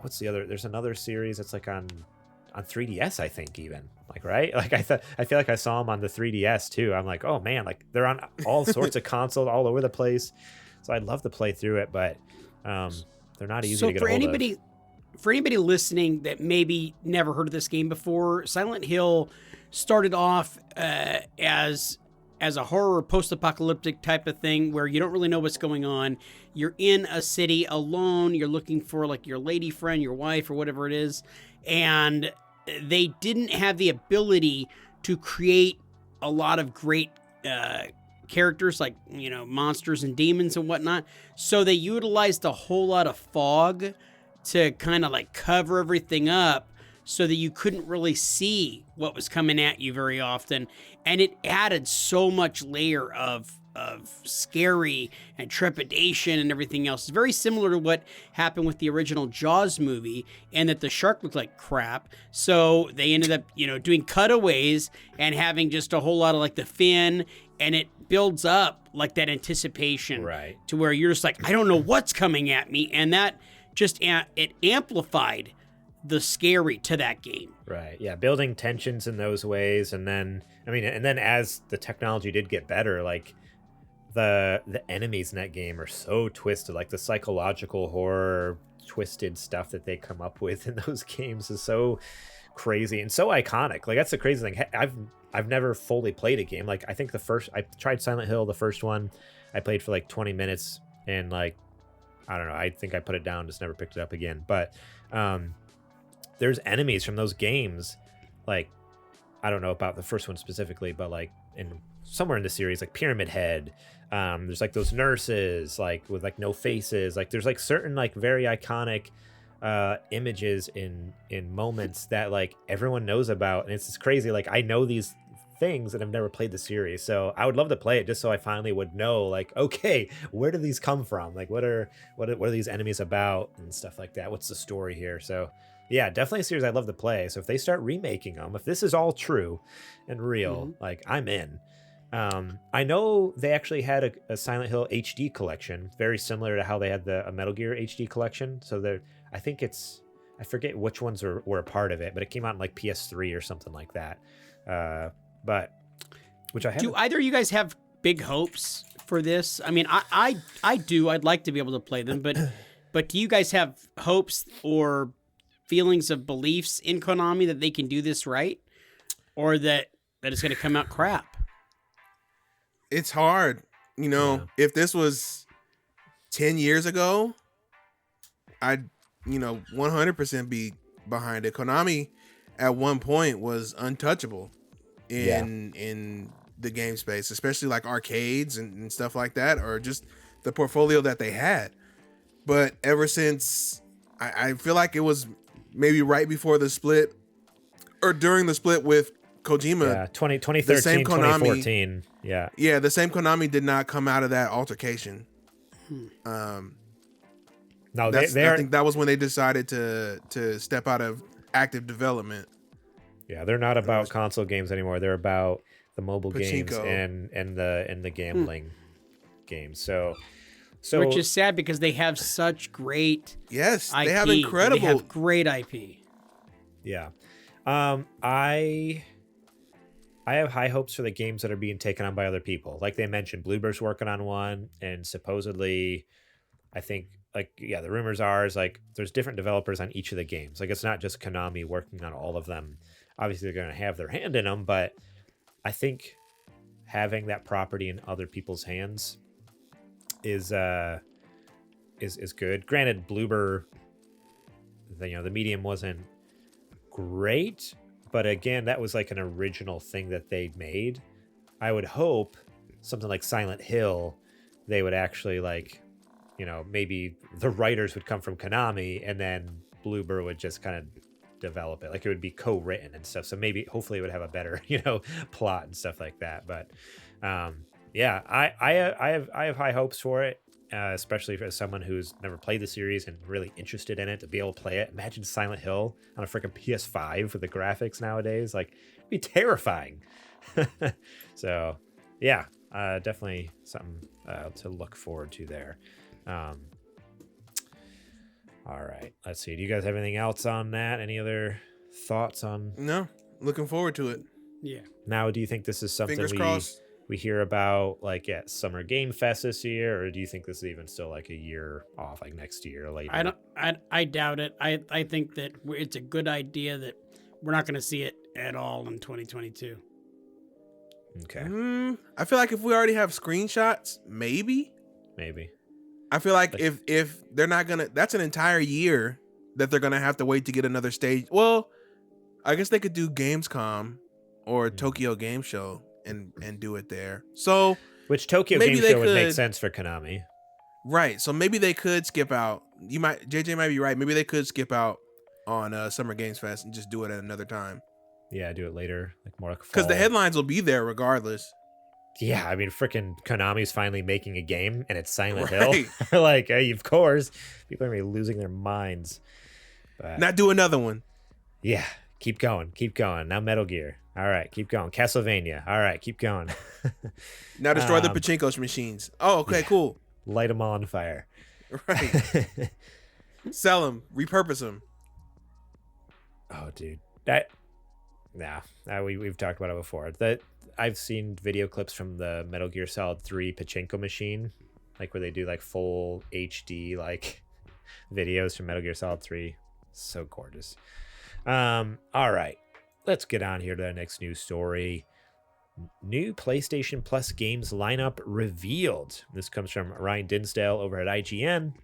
what's the other? There's another series that's like on 3DS, I think, even, like, right? Like I feel like I saw them on the 3DS too. I'm like, oh man, like they're on all sorts of consoles all over the place. So I'd love to play through it, but they're not easy to get a hold of. For anybody listening that maybe never heard of this game before, Silent Hill started off as a horror post-apocalyptic type of thing where you don't really know what's going on. You're in a city alone. You're looking for like your lady friend, your wife, or whatever it is. And they didn't have the ability to create a lot of great characters, like, you know, monsters and demons and whatnot. So they utilized a whole lot of fog to kind of like cover everything up so that you couldn't really see what was coming at you very often. And it added so much layer of scary and trepidation and everything else. It's very similar to what happened with the original Jaws movie, and that the shark looked like crap. So they ended up, you know, doing cutaways and having just a whole lot of like the fin, and it builds up like that anticipation, right, to where you're just like, I don't know what's coming at me. And that just, it amplified the scary to that game. Right. Yeah. Building tensions in those ways. And then, as the technology did get better, like the enemies in that game are so twisted, like the psychological horror twisted stuff that they come up with in those games is so crazy and so iconic. Like that's the crazy thing. I've never fully played a game. Like I think I tried Silent Hill, the first one, I played for like 20 minutes and like, I don't know, I think I put it down, just never picked it up again. But there's enemies from those games, like, I don't know about the first one specifically, but like somewhere in the series, like Pyramid Head, there's like those nurses, like with like no faces, like there's like certain like very iconic images in moments that like everyone knows about, and it's just crazy. Like I know these things and I've never played the series, so I would love to play it just so I finally would know, like, okay, where do these come from? Like what are these enemies about and stuff like that? What's the story here? So yeah, definitely a series I'd love to play. So if they start remaking them, if this is all true and real, like I'm in. I know they actually had a Silent Hill HD collection, very similar to how they had a Metal Gear HD collection. So I think I forget which ones were a part of it, but it came out in like PS3 or something like that. But which I have. Do either of you guys have big hopes for this? I mean, I do. I'd like to be able to play them, but do you guys have hopes or feelings of beliefs in Konami that they can do this right, or that it's going to come out crap? It's hard. You know, if this was 10 years ago, I'd, 100% be behind it. Konami at one point was untouchable in the game space, especially like arcades and stuff like that, or just the portfolio that they had. But ever since, I feel like it was maybe right before the split or during the split with Kojima. Yeah, 2013, 2014. Yeah. Yeah, the same Konami did not come out of that altercation. No, I think that was when they decided to step out of active development. Yeah, they're not about console games anymore. They're about the mobile Pachinko. games and the gambling games. So which is sad because they have such great yes, IP. they have incredible. They have great IP. yeah. I have high hopes for the games that are being taken on by other people. Like they mentioned, Bloober's working on one, and supposedly, I think, the rumors are is like there's different developers on each of the games. Like it's not just Konami working on all of them. Obviously, they're going to have their hand in them, but I think having that property in other people's hands is good. Granted, Bloober, the medium wasn't great, but again, that was like an original thing that they made. I would hope something like Silent Hill, they would actually maybe the writers would come from Konami and then Bloober would just kind of develop it. Like it would be co-written and stuff. So hopefully it would have a better, plot and stuff like that. But I have high hopes for it. Especially for someone who's never played the series and really interested in it to be able to play it. Imagine Silent Hill on a freaking PS5 with the graphics nowadays. Like, it'd be terrifying. So, yeah, definitely something to look forward to there. All right, let's see. Do you guys have anything else on that? Any other thoughts on? No, looking forward to it. Yeah. Now, do you think this is something Fingers crossed. We hear about at Summer Game Fest this year, or do you think this is even still a year off, next year or later? I doubt it. I think that it's a good idea that we're not going to see it at all in 2022. Okay. I feel like if we already have screenshots, maybe. I feel like if they're not gonna, that's an entire year that they're gonna have to wait to get another stage. Well, I guess they could do Gamescom or Tokyo Game Show and do it there. So which Tokyo Game Show would make sense for Konami. Right. So maybe they could skip out. JJ might be right. Maybe they could skip out on Summer Games Fest and just do it at another time. Yeah, do it later, more like fall. Because the headlines will be there regardless. Yeah, I mean, freaking Konami's finally making a game, and it's Silent Hill. Hey, of course, people are gonna be losing their minds. But, not do another one. Yeah, keep going. Now Metal Gear. All right, keep going. Castlevania. All right, keep going. Now destroy the pachinko machines. Oh, okay, yeah. Cool. Light them on fire. Right. Sell them. Repurpose them. Oh, dude. We've talked about it before. I've seen video clips from the Metal Gear Solid 3 pachinko machine, where they do full HD videos from Metal Gear Solid 3. So gorgeous. All right. Let's get on here to the next news story. New PlayStation Plus games lineup revealed. This comes from Ryan Dinsdale over at IGN.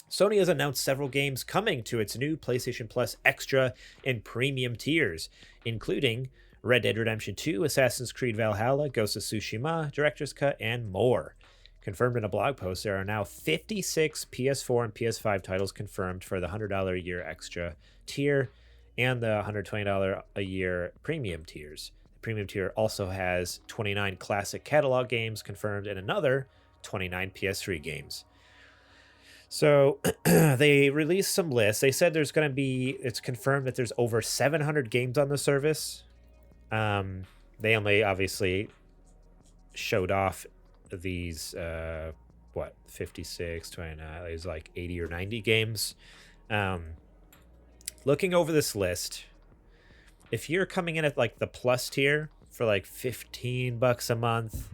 Sony has announced several games coming to its new PlayStation Plus Extra and Premium tiers, including Red Dead Redemption 2, Assassin's Creed Valhalla, Ghost of Tsushima, Director's Cut, and more. Confirmed in a blog post, there are now 56 PS4 and PS5 titles confirmed for the $100 a year Extra tier and the $120 a year Premium tiers. The Premium tier also has 29 classic catalog games confirmed and another 29 PS3 games. So they released some lists. They said it's confirmed that there's over 700 games on the service. They only obviously showed off these, 56, 29, there's 80 or 90 games. Looking over this list, if you're coming in at the plus tier for $15 a month,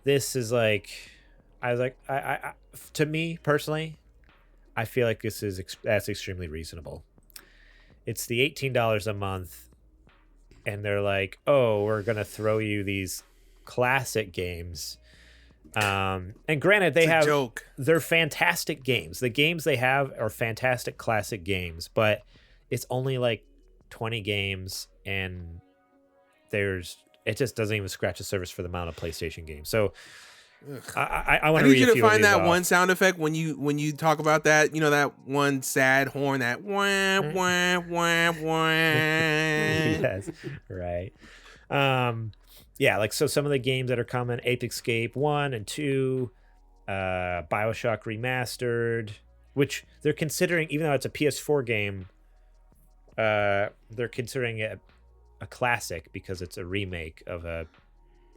this is to me personally, I feel like that's extremely reasonable. It's the $18 a month, and they're oh, we're gonna throw you these classic games. And granted, they're fantastic games. The games they have are fantastic classic games, but it's only 20 games, and it just doesn't even scratch the surface for the amount of PlayStation games. So I want I to need read you a to few of find these that off. one sound effect when you talk about that. You know, that one sad horn, that wah wah wah wah. Yes, right. Yeah, like so some of the games that are coming: Ape Escape 1 and 2, BioShock Remastered, which they're considering, even though it's a PS4 game, they're considering it a classic because it's a remake of a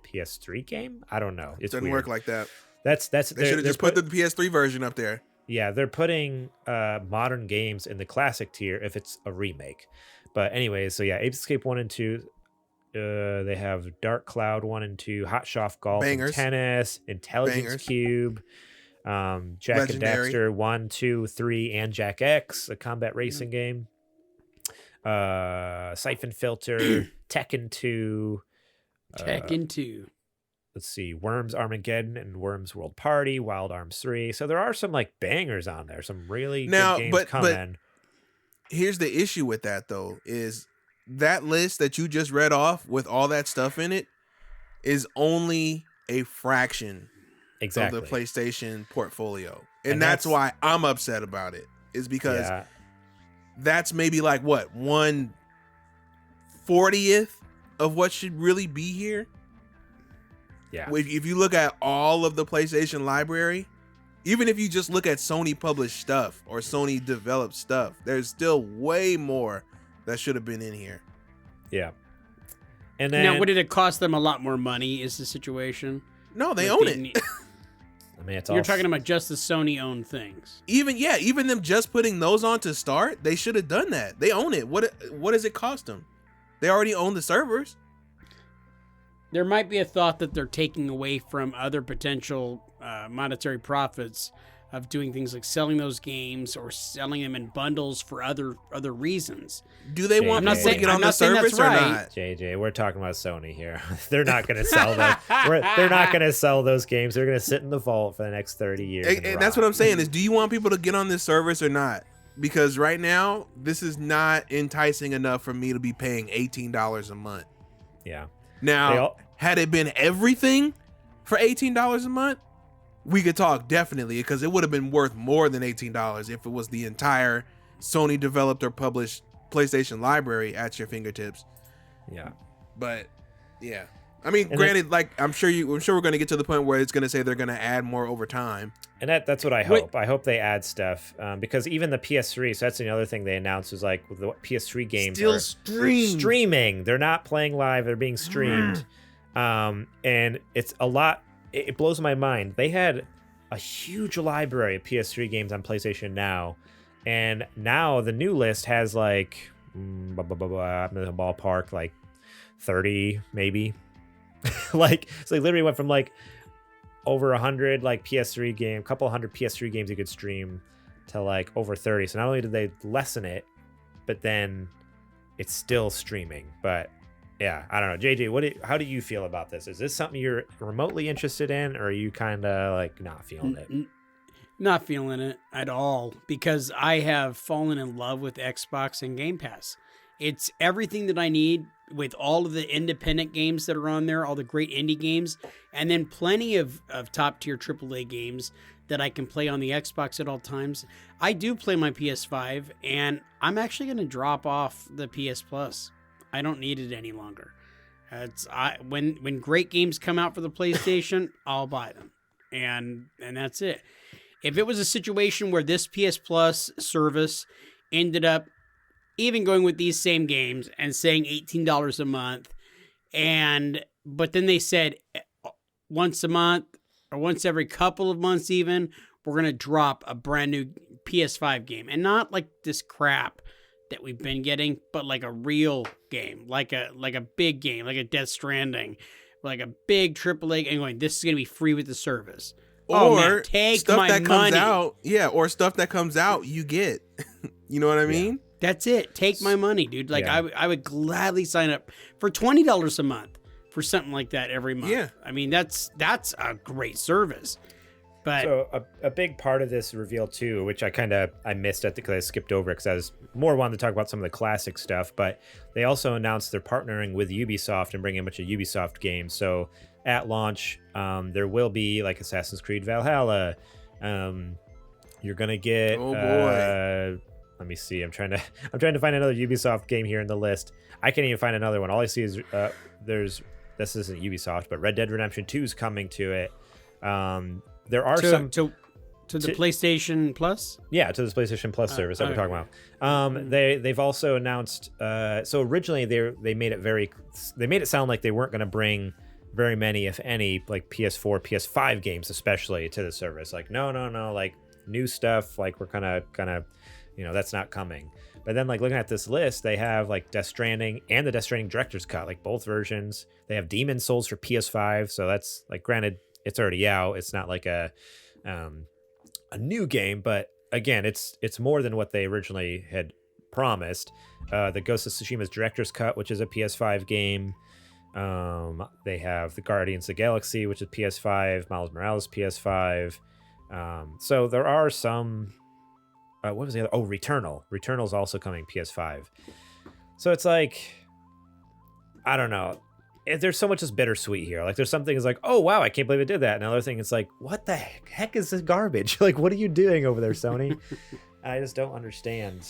PS3 game. I don't know. It Doesn't weird. work like that. That's They should have just put the PS3 version up there. Yeah, they're putting modern games in the classic tier if it's a remake. But anyways, so yeah, Ape Escape 1 and 2. They have Dark Cloud 1 and 2, Hot Shot Golf and Bangers. Tennis, Intelligence Bangers. Cube, Jack Legendary. and Daxter 1, 2, 3, and Jack X, a combat racing game. Siphon Filter, Tekken 2. Tekken 2. Let's see, Worms Armageddon and Worms World Party, Wild Arms 3. So there are some like bangers on there, some really Now, good games but coming. Here's the issue with that though: is that list that you just read off with all that stuff in it is only a fraction Exactly. of the PlayStation portfolio, and that's that's why I'm upset about it. Is because Yeah. that's maybe like what 1/40th of what should really be here. Yeah. If you look at all of the PlayStation library, even if you just look at Sony published stuff or Sony developed stuff, there's still way more that should have been in here. Yeah. And then Now, would it have cost them a lot more money? Is the situation? No, they With own being- it. I mean, it's You're all talking about just the Sony owned things. Even them just putting those on to start, they should have done that. They own it. What does it cost them? They already own the servers. There might be a thought that they're taking away from other potential monetary profits of doing things like selling those games or selling them in bundles for other reasons. Do they want I'm not people to saying- get I'm on the not saying that's service or right. not? JJ, we're talking about Sony here. They're not going to sell them. They're not going to sell those games. They're going to sit in the vault for the next 30 years. And that's what I'm saying is, do you want people to get on this service or not? Because right now, this is not enticing enough for me to be paying $18 a month. Yeah. Now, had it been everything for $18 a month, we could talk definitely, because it would have been worth more than $18 if it was the entire Sony developed or published PlayStation library at your fingertips. Yeah. But yeah, I mean, And granted, like I'm sure we're going to get to the point where it's going to say they're going to add more over time. And that's what I hope. I hope they add stuff because even the PS3. So that's another thing they announced was like the PS3 games Still are streaming. They're not playing live. They're being streamed. And it's a lot. It blows my mind. They had a huge library of PS3 games on PlayStation Now, and now the new list has like I'm in the ballpark like 30 maybe. Like so they literally went from like over 100 like PS3 game, a couple hundred PS3 games you could stream to like over 30. So not only did they lessen it, but then it's still streaming. But yeah, I don't know. JJ, how do you feel about this? Is this something you're remotely interested in, or are you kind of like not feeling it? Not feeling it at all, because I have fallen in love with Xbox and Game Pass. It's everything that I need with all of the independent games that are on there, all the great indie games, and then plenty of top tier AAA games that I can play on the Xbox at all times. I do play my PS5, and I'm actually going to drop off the PS Plus. I don't need it any longer. When great games come out for the PlayStation, I'll buy them, and that's it. If it was a situation where this PS Plus service ended up even going with these same games and saying $18 a month, but then they said once a month or once every couple of months even, we're going to drop a brand new PS5 game, and not like this crap that we've been getting, but like a real game, like a big game, like a Death Stranding, like a big AAA game going, this is going to be free with the service. Or man, take stuff my that money. comes out, or stuff that comes out you get. You know what I mean? That's it. Take my money, dude. Like Yeah. I would gladly sign up for $20 a month for something like that every month. Yeah. I mean, that's a great service. But So a big part of this reveal too, which I missed it because I skipped over because I was more wanted to talk about some of the classic stuff, but they also announced they're partnering with Ubisoft and bringing a bunch of Ubisoft games. So at launch, there will be like Assassin's Creed Valhalla. You're gonna get. Oh boy. Let me see. I'm trying to find another Ubisoft game here in the list. I can't even find another one. All I see is this isn't Ubisoft, but Red Dead Redemption 2 is coming to it. There are some to the PlayStation Plus. Yeah, to this PlayStation Plus service that we're talking about. They've also announced. So originally they made it sound like they weren't going to bring very many, if any, like PS4, PS5 games, especially to the service. Like no, like new stuff. Like we're kind of, that's not coming. But then like looking at this list, they have like Death Stranding and the Death Stranding Director's Cut, like both versions. They have Demon's Souls for PS5, so that's like granted. It's already out. It's not like a new game, but again, it's more than what they originally had promised. The Ghost of Tsushima's Director's Cut, which is a PS5 game. They have the Guardians of the Galaxy, which is PS5. Miles Morales PS5. So there are some. What was the other? Oh, Returnal. Returnal's also coming PS5. So it's like, I don't know. There's so much that's bittersweet here. Like there's some things like, oh wow, I can't believe it did that. And another thing is like, what the heck is this garbage? Like, what are you doing over there, Sony? I just don't understand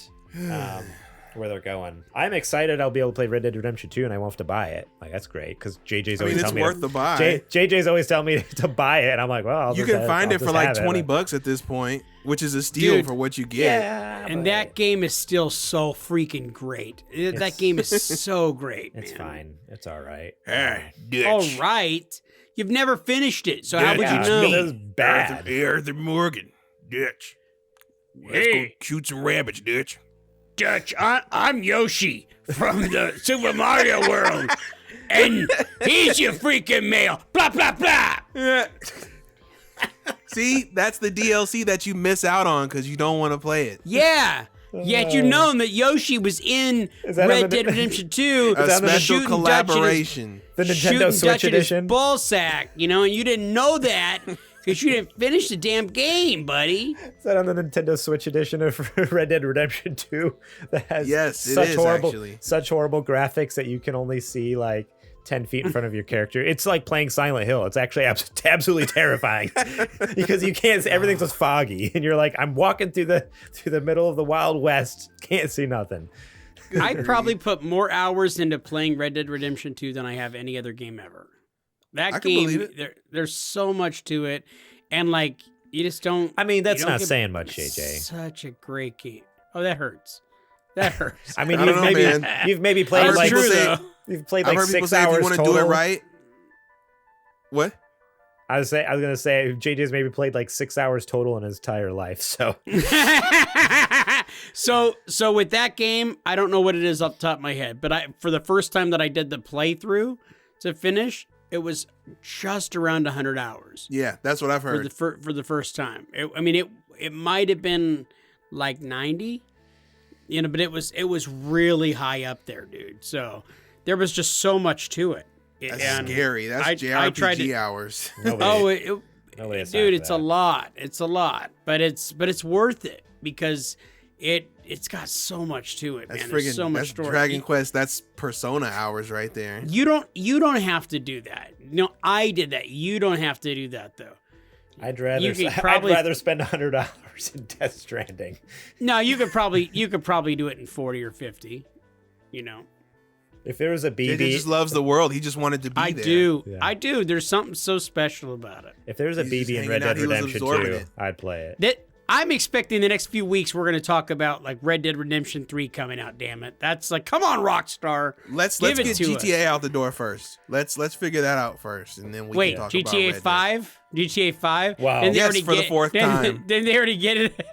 where they're going. I'm excited I'll be able to play Red Dead Redemption 2 and I won't have to buy it. Like that's great because JJ's always telling me it's worth the buy. JJ's always telling me to buy it, and I'm like, well, you can find it for like $20 at this point, which is a steal for what you get. Yeah, and that game is still so freaking great. That game is so great. It's fine. It's all right. All right. You've never finished it, so how would you know? It was bad. Arthur Morgan, Dutch. Let's go shoot some rabbits, Dutch. Dutch, I'm Yoshi from the Super Mario World, and here's your freaking mail. Blah, blah, blah. See, that's the DLC that you miss out on because you don't want to play it. Yeah. Yet you know that Yoshi was in Red Dead Redemption 2. A special collaboration. The Nintendo Switch edition. Ball sack, and you didn't know that because you didn't finish the damn game, buddy. Is that on the Nintendo Switch edition of Red Dead Redemption 2 that has such horrible graphics that you can only see like 10 feet in front of your character? It's like playing Silent Hill. It's actually absolutely terrifying because you can't see, everything's just foggy and you're like, I'm walking through the middle of the Wild West, can't see nothing. I probably put more hours into playing Red Dead Redemption 2 than I have any other game ever. That game, there's so much to it, and like you just don't. I mean, that's not saying much, JJ. Such a great game. Oh, that hurts. That hurts. I mean, you've maybe played like you've played like 6 hours you want to total. do it right. What? I was gonna say JJ's maybe played like 6 hours total in his entire life. So, so with that game, I don't know what it is off the top of my head, but for the first time that I did the playthrough to finish, it was just around 100 hours. Yeah, that's what I've heard. For the first time. It might have been like 90, but it was really high up there, dude. So there was just so much to it. That's scary. That's JRPG hours. Dude, it's a lot. It's a lot, but it's worth it because it's got so much to it, that's man. There's so much story. Dragon Quest. That's Persona hours right there. You don't have to do that. No, I did that. You don't have to do that though. I'd rather spend $100 in Death Stranding. No, you could probably do it in 40 or 50. If there was a BB, he just loves the world. He just wanted to be there. I do. There's something so special about it. If there was a BB in Red Dead Redemption 2, I'd play it. I'm expecting the next few weeks we're going to talk about like Red Dead Redemption 3 coming out. Damn it, that's like, come on, Rockstar. Let's get GTA out the door first. Let's figure that out first, and then we can talk about GTA 5. GTA 5. Wow. And yes, for the fourth time. Then they already get it.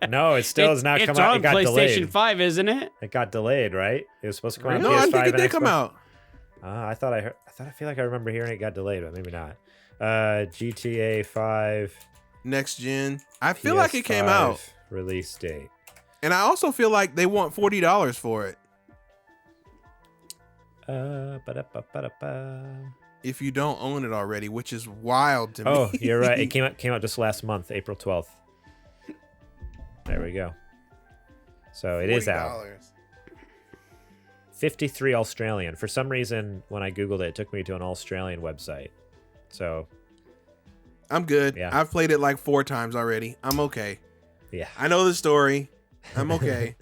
No, it still has not come out. It got PlayStation delayed. 5, isn't it? It got delayed, right? It was supposed to come out. No, PS5 I think it did come out. I feel like I remember hearing it got delayed, but maybe not. GTA 5. Next gen. I feel like it came out. Release date. And I also feel like they want $40 for it. if you don't own it already, which is wild to me. Oh, you're right. It came out just last month, April 12th. There we go. So it is out. $40. 53 Australian. For some reason, when I Googled it took me to an Australian website. So I'm good. Yeah. I've played it like 4 times already. I'm okay. yeah. I know the story. I'm okay.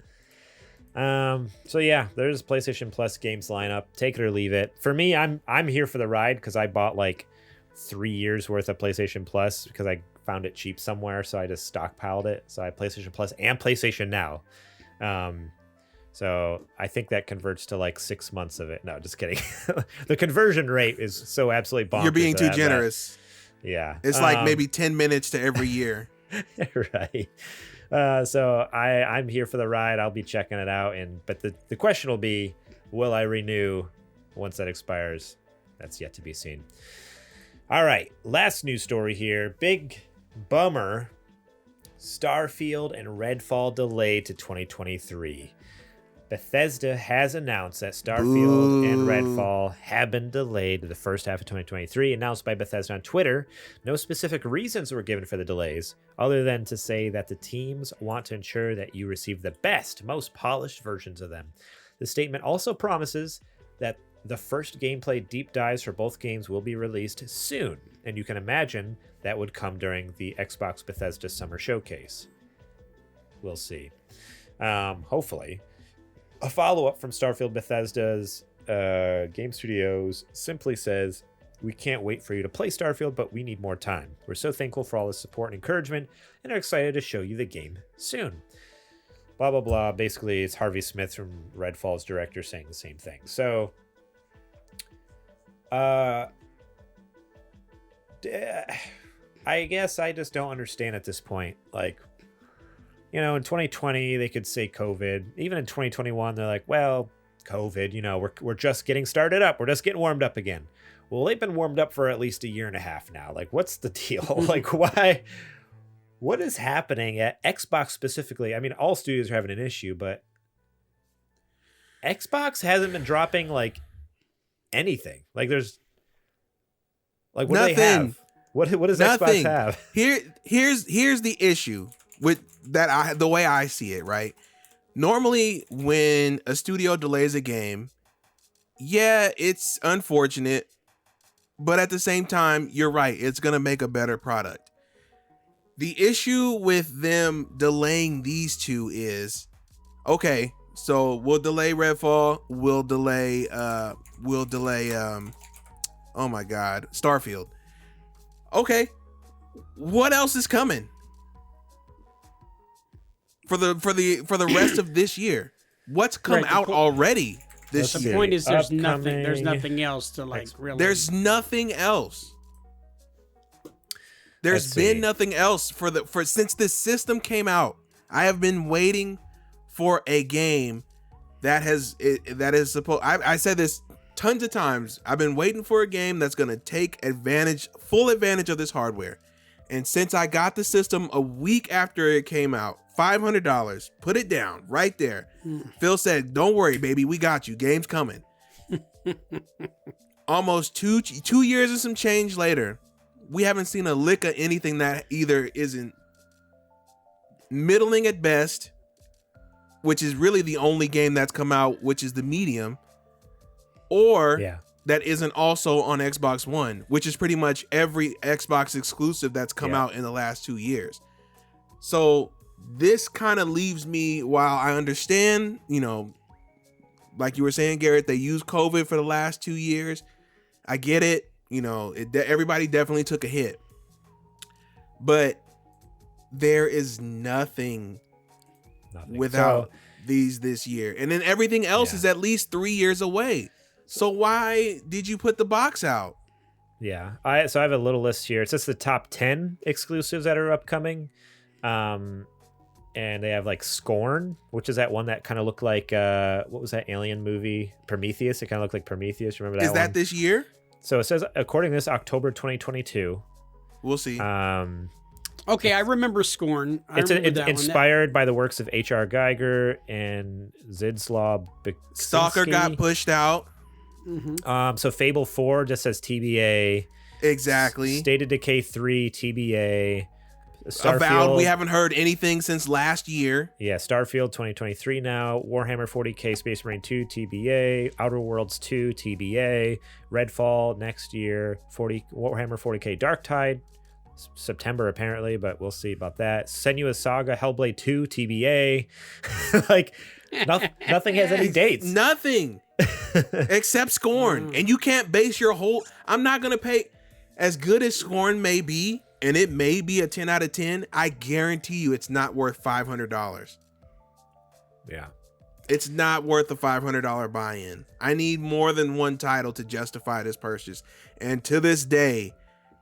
So yeah, there's PlayStation Plus games lineup. Take it or leave it. For me, I'm here for the ride because I bought like 3 years worth of PlayStation Plus because I found it cheap somewhere, so I just stockpiled it. So I have PlayStation Plus and PlayStation Now. So I think that converts to like 6 months of it. No, just kidding. The conversion rate is so absolutely bonkers. You're being too generous. Yeah. It's like maybe 10 minutes to every year. Right. So I'm here for the ride. I'll be checking it out. But the question will be, will I renew once that expires? That's yet to be seen. All right. Last news story here. Big bummer. Starfield and Redfall delayed to 2023. Bethesda has announced that Starfield and Redfall have been delayed to the first half of 2023, announced by Bethesda on Twitter. No specific reasons were given for the delays, other than to say that the teams want to ensure that you receive the best, most polished versions of them. The statement also promises that the first gameplay deep dives for both games will be released soon, and you can imagine that would come during the Xbox Bethesda Summer Showcase. We'll see. Hopefully. A follow-up from Starfield Bethesda's Game Studios simply says, "We can't wait for you to play Starfield, but we need more time. We're so thankful for all the support and encouragement, and are excited to show you the game soon." Blah, blah, blah. Basically, it's Harvey Smith from Redfall's director saying the same thing. So, I guess I just don't understand at this point. Like, you know, in 2020, they could say COVID. Even in 2021, they're like, well, COVID, you know, we're just getting started up. We're just getting warmed up again. Well, they've been warmed up for at least a year and a half now. Like, what's the deal? Like, why? What is happening at Xbox specifically? I mean, all studios are having an issue, but Xbox hasn't been dropping, like, anything. Like, there's... Like, what Nothing. do they have? What does Nothing. Xbox have? Here's the issue with that. The way I see it, right? Normally, when a studio delays a game, yeah, it's unfortunate, but at the same time, you're right. It's gonna make a better product. The issue with them delaying these two is, okay, so we'll delay Redfall, we'll delay oh my God, Starfield. Okay, what else is coming for the rest of this year? What's come out already this The year? point is, there's Upcoming- nothing else to like really. There's nothing else. There's Let's been see. nothing else for since this system came out. I have been waiting for a game that is supposed. I said this tons of times. I've been waiting for a game that's gonna take full advantage of this hardware. And since I got the system a week after it came out, $500, put it down right there. Phil said, "Don't worry, baby, we got you. Game's coming." Almost two years and some change later, we haven't seen a lick of anything that either isn't middling at best, which is really the only game that's come out, which is the medium, or Yeah. that isn't also on Xbox One, which is pretty much every Xbox exclusive that's come out in the last 2 years. So this kind of leaves me, while I understand, you know, like you were saying, Garrett, they used COVID for the last 2 years. I get it. You know, everybody definitely took a hit. But there is nothing without these this year. And then everything else is at least 3 years away. So why did you put the box out? Yeah. So I have a little list here. It's just the top 10 exclusives that are upcoming. And they have like Scorn, which is that one that kind of looked like what was that alien movie? Prometheus. It kind of looked like Prometheus. Remember that Is that one? this year? So it says, according to this, October 2022. We'll see. Okay, I remember Scorn. It's inspired by the works of H.R. Geiger and Zdzislaw Beksiński. Stalker got pushed out. So Fable 4 just says TBA. Exactly. State of Decay 3 TBA. Avowed, Starfield, we haven't heard anything since last year. Yeah, Starfield 2023 now. Warhammer 40k Space Marine 2 TBA. Outer Worlds 2 TBA. Redfall next year. Warhammer 40k Darktide September apparently, but we'll see about that. Senua's Saga Hellblade 2 TBA. Like nothing has any dates. Nothing except Scorn, and you can't base your whole. I'm not gonna pay as good as Scorn may be. And it may be a 10 out of 10. I guarantee you it's not worth $500. Yeah. It's not worth the $500 buy-in. I need more than one title to justify this purchase. And to this day,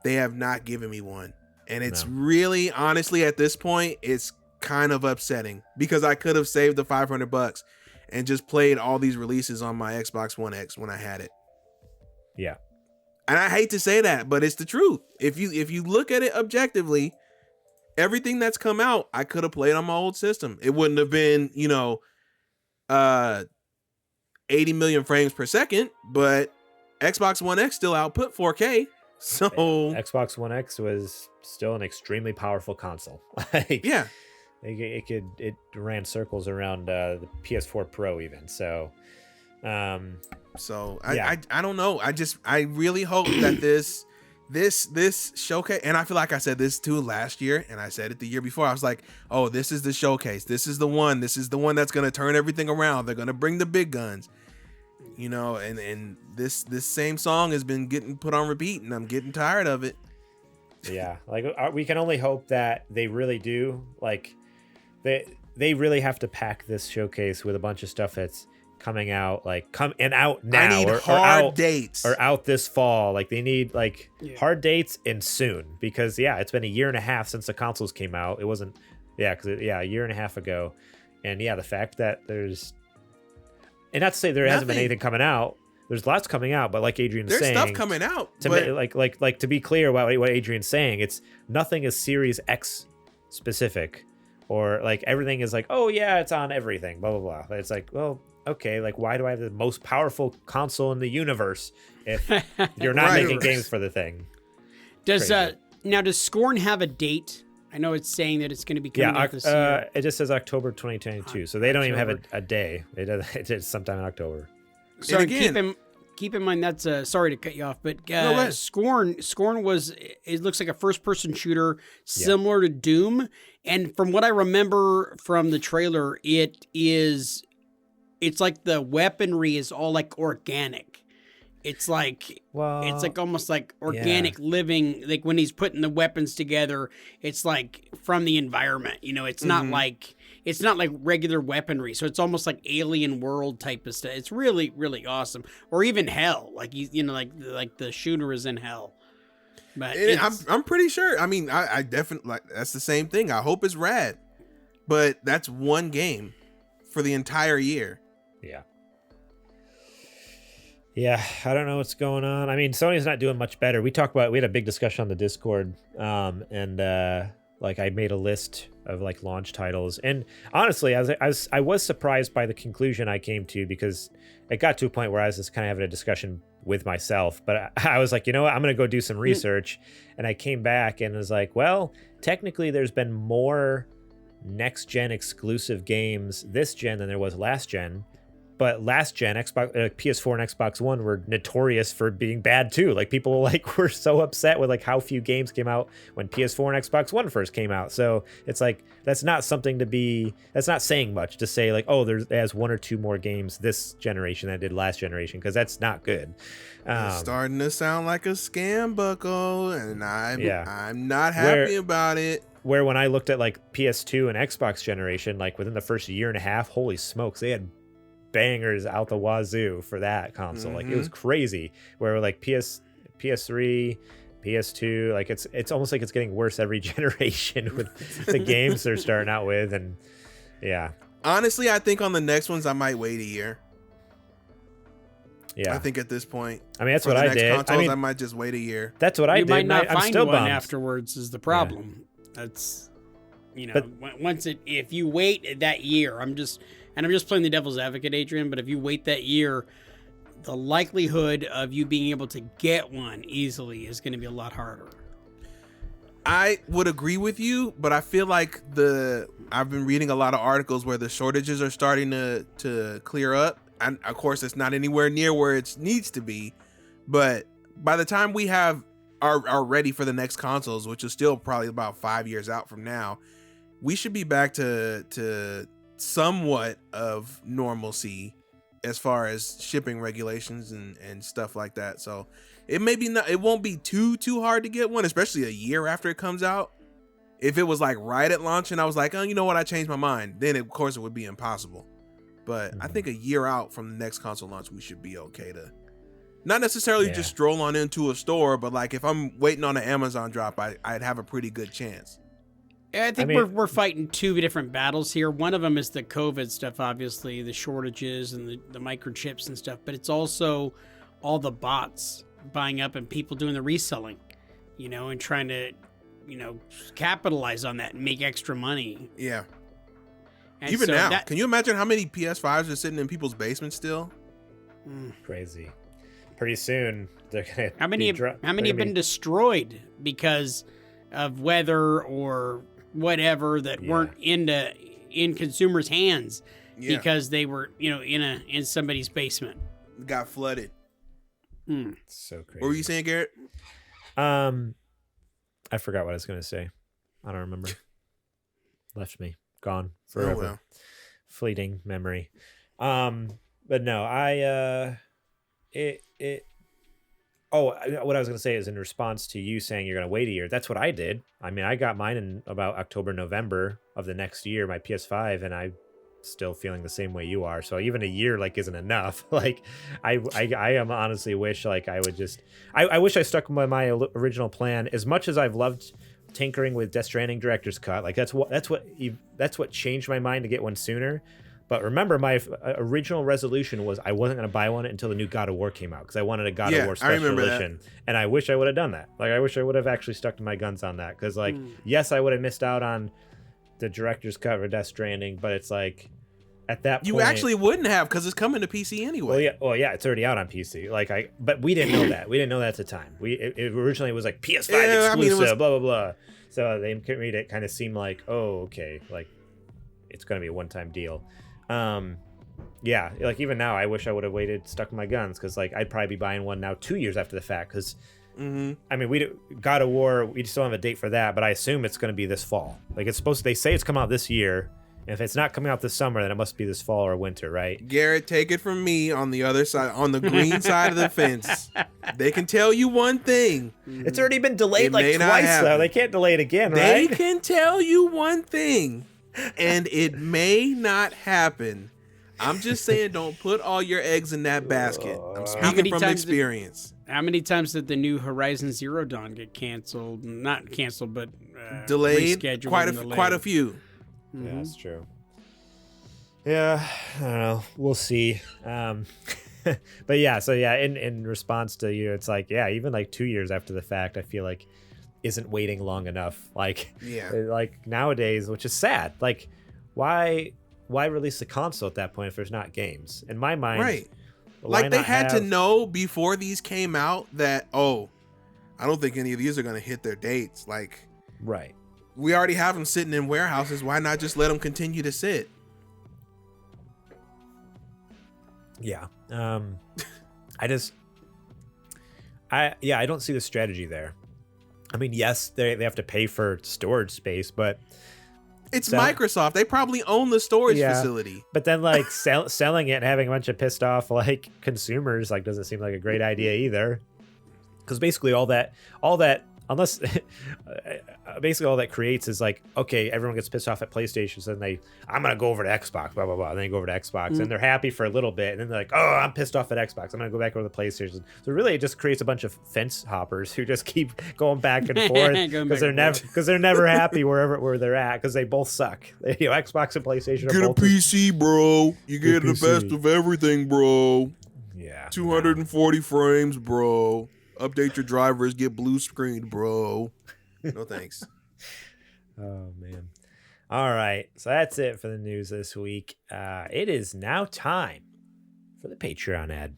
they have not given me one. And it's really, honestly, at this point, it's kind of upsetting because I could have saved the $500 and just played all these releases on my Xbox One X when I had it. Yeah. And I hate to say that, but it's the truth. If you look at it objectively, everything that's come out, I could have played on my old system. It wouldn't have been, 80 million frames per second, but Xbox One X still output 4K. So Xbox One X was still an extremely powerful console. Yeah. It ran circles around the PS4 Pro even. So I don't know. I really hope that this showcase, and I feel like I said this too last year, and I said it the year before. I was like, oh, this is the showcase. This is the one that's going to turn everything around. They're going to bring the big guns, and this same song has been getting put on repeat, and I'm getting tired of it. Yeah. Like we can only hope that they really do. Like they really have to pack this showcase with a bunch of stuff that's coming out out now. I need hard dates or out this fall. Like they need hard dates and soon, because it's been a year and a half since the consoles came out. It wasn't a year and a half ago. And the fact that there's, and not to say there hasn't been anything coming out, there's lots coming out, but like Adrian's saying, there's stuff coming out to be clear about what Adrian's saying, it's nothing is Series X specific, or like everything is like, oh yeah, it's on everything, blah blah blah. It's like, well, okay, like why do I have the most powerful console in the universe if you're not making games for the thing? Does Scorn have a date? I know it's saying that it's going to be coming out this year. It just says October 2022, so they don't even have a day. It's sometime in October. So keep in mind that's sorry to cut you off, but Scorn was, it looks like a first-person shooter similar to Doom, and from what I remember from the trailer, it's like the weaponry is all like organic. It's like almost like organic living. Like when he's putting the weapons together, it's like from the environment. It's not like regular weaponry. So it's almost like alien world type of stuff. It's really, really awesome. Or even hell, like like the shooter is in hell. But I'm pretty sure. I mean, I definitely that's the same thing. I hope it's rad, but that's one game for the entire year. Yeah, I don't know what's going on. I mean, Sony's not doing much better. We had a big discussion on the Discord, and I made a list of like launch titles. And honestly, I was surprised by the conclusion I came to, because it got to a point where I was just kind of having a discussion with myself. But I was like, you know what, I'm going to go do some research. And I came back and was like, well, technically there's been more next gen exclusive games this gen than there was last gen. But last gen, Xbox, PS4 and Xbox One were notorious for being bad too. Like people were so upset with like how few games came out when PS4 and Xbox One first came out. So it's like that's not saying much to say like, oh, there's one or two more games this generation than did last generation, because that's not good. It's starting to sound like a scam, Bucko, and I'm not happy about it. Where when I looked at like PS2 and Xbox generation, like within the first year and a half, holy smokes, they had bangers out the wazoo for that console. Like it was crazy, where like PS3, PS2, like it's almost like it's getting worse every generation with the games they're starting out with. And honestly, I think on the next ones I might wait a year. I think at this point, I mean, that's what I did. Consoles, I might just wait a year. That's what I did. You might not I'm find still one bummed. afterwards is the problem. That's if you wait that year, I'm just playing the devil's advocate, Adrian, but if you wait that year, the likelihood of you being able to get one easily is going to be a lot harder. I would agree with you, but I feel like I've been reading a lot of articles where the shortages are starting to clear up. And of course, it's not anywhere near where it needs to be. But by the time we are ready for the next consoles, which is still probably about 5 years out from now, we should be back to somewhat of normalcy as far as shipping regulations and stuff like that. So it won't be too hard to get one, especially a year after it comes out. If it was like right at launch and I was like, oh, you know what, I changed my mind, then of course it would be impossible. But I think a year out from the next console launch, we should be okay to not necessarily just stroll on into a store, but like if I'm waiting on an Amazon drop, I'd have a pretty good chance. I think we're fighting two different battles here. One of them is the COVID stuff, obviously, the shortages and the microchips and stuff, but it's also all the bots buying up and people doing the reselling, and trying to, capitalize on that and make extra money. Yeah. And even so now, can you imagine how many PS5s are sitting in people's basements still? Crazy. Pretty soon they're gonna. How many have been destroyed because of weather or whatever that weren't in consumers' hands because they were in somebody's basement, got flooded. So crazy. What were you saying, Garrett? I forgot what I was gonna say. I don't remember. Left me. Gone forever. Oh, well. Fleeting memory. But no, what I was going to say is in response to you saying you're going to wait a year. That's what I did. I mean, I got mine in about October, November of the next year, my PS5, and I'm still feeling the same way you are. So even a year isn't enough. I am honestly wish I would just, I wish I stuck with my original plan as much as I've loved tinkering with Death Stranding Director's Cut. That's what changed my mind to get one sooner. But remember, my original resolution was I wasn't going to buy one until the new God of War came out because I wanted a God of War special edition. And I wish I would have done that. I wish I would have actually stuck to my guns on that because, yes, I would have missed out on the Director's Cut for Death Stranding, but it's at that point... You actually wouldn't have because it's coming to PC anyway. Well, yeah, it's already out on PC. But we didn't know that. We didn't know that at the time. It originally was PS5 exclusive, blah, blah, blah. So they made it kind of seem like, oh, okay, it's going to be a one-time deal. Even now I wish I would have stuck to my guns because I'd probably be buying one now 2 years after the fact because I mean God of War, we still have a date for that, but I assume it's going to be this fall. They say it's come out this year, and if it's not coming out this summer then it must be this fall or winter, right? Garrett, take it from me, on the other side, on the green side of the fence, they can tell you one thing: it's already been delayed twice though. They can't delay it again, right? They can tell you one thing, and it may not happen. I'm just saying, don't put all your eggs in that basket. I'm speaking from experience. How many times did the new Horizon Zero Dawn get canceled? Not canceled, but delayed. Rescheduled. Quite a few. Yeah, that's true. Yeah, I don't know. We'll see. But yeah, so yeah, in response to you, it's even 2 years after the fact, I feel isn't waiting long enough. Nowadays, which is sad. Why release the console at that point if there's not games? In my mind, right? They had to know before these came out that I don't think any of these are going to hit their dates. Right. We already have them sitting in warehouses. Why not just let them continue to sit? Yeah. I don't see the strategy there. I mean, yes, they have to pay for storage space, but it's Microsoft. They probably own the storage facility. But then selling it and having a bunch of pissed off consumers doesn't seem like a great idea either. Because basically all that unless basically all that creates is okay, everyone gets pissed off at PlayStation, so then I'm gonna go over to Xbox, blah blah blah, and then they go over to Xbox and they're happy for a little bit, and then they're I'm pissed off at Xbox, I'm gonna go back over to PlayStation. So really it just creates a bunch of fence hoppers who just keep going back and forth because they're never happy where they're at because they both suck. Xbox and PlayStation get are both a PC, bro. You get the best of everything, bro. Yeah, 240 frames, bro. Update your drivers, get blue screened, bro. No thanks. Oh, man. All right. So that's it for the news this week. It is now time for the Patreon ad.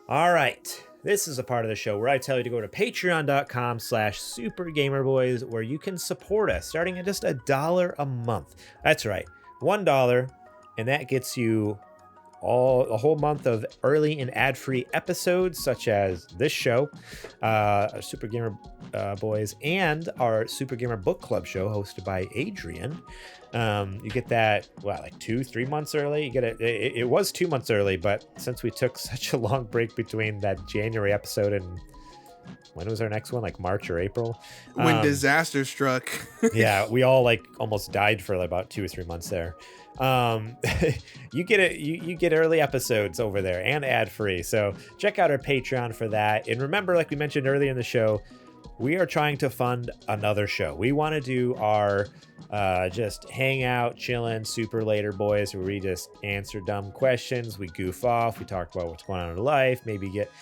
All right. This is a part of the show where I tell you to go to patreon.com/supergamerboys where you can support us starting at just $1 a month. That's right. $1, and that gets you a whole month of early and ad-free episodes such as this show, our Super Gamer Boys, and our Super Gamer Book Club show hosted by Adrian. You get that, like 2-3 months early. You get it was 2 months early, but since we took such a long break between that January episode and when was our next one, like March or April, when disaster struck. Yeah, we all like almost died for like about 2 or 3 months there. You get it. You get early episodes over there and ad free. So check out our Patreon for that. And remember, like we mentioned earlier in the show, we are trying to fund another show. We want to do our just hang out, chilling, super later boys, where we just answer dumb questions. We goof off. We talk about what's going on in life. Maybe get,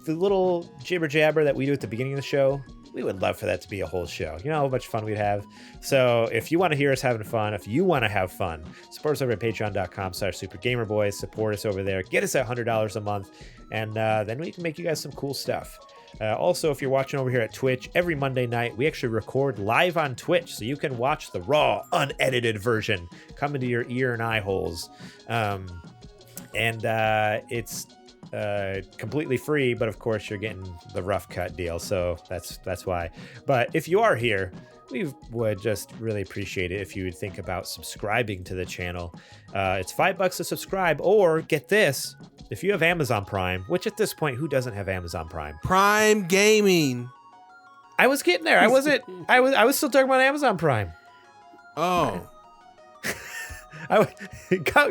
the little jibber jabber that we do at the beginning of the show. We would love for that to be a whole show. You know how much fun we'd have. So if you want to hear us having fun, if you want to have fun, support us over at patreon.com/supergamerboys. Support us over there. Get us at $100 a month. And then we can make you guys some cool stuff. Also, if you're watching over here at Twitch, every Monday night, we actually record live on Twitch. So you can watch the raw, unedited version come into your ear and eye holes. It's completely free, but of course you're getting the rough cut deal, so that's why. But if you are here, we would just really appreciate it if you would think about subscribing to the channel. It's $5 to subscribe, or get this, if you have Amazon Prime, which at this point, who doesn't have Amazon Prime? Prime Gaming. I was getting there. I was still talking about Amazon Prime. Oh.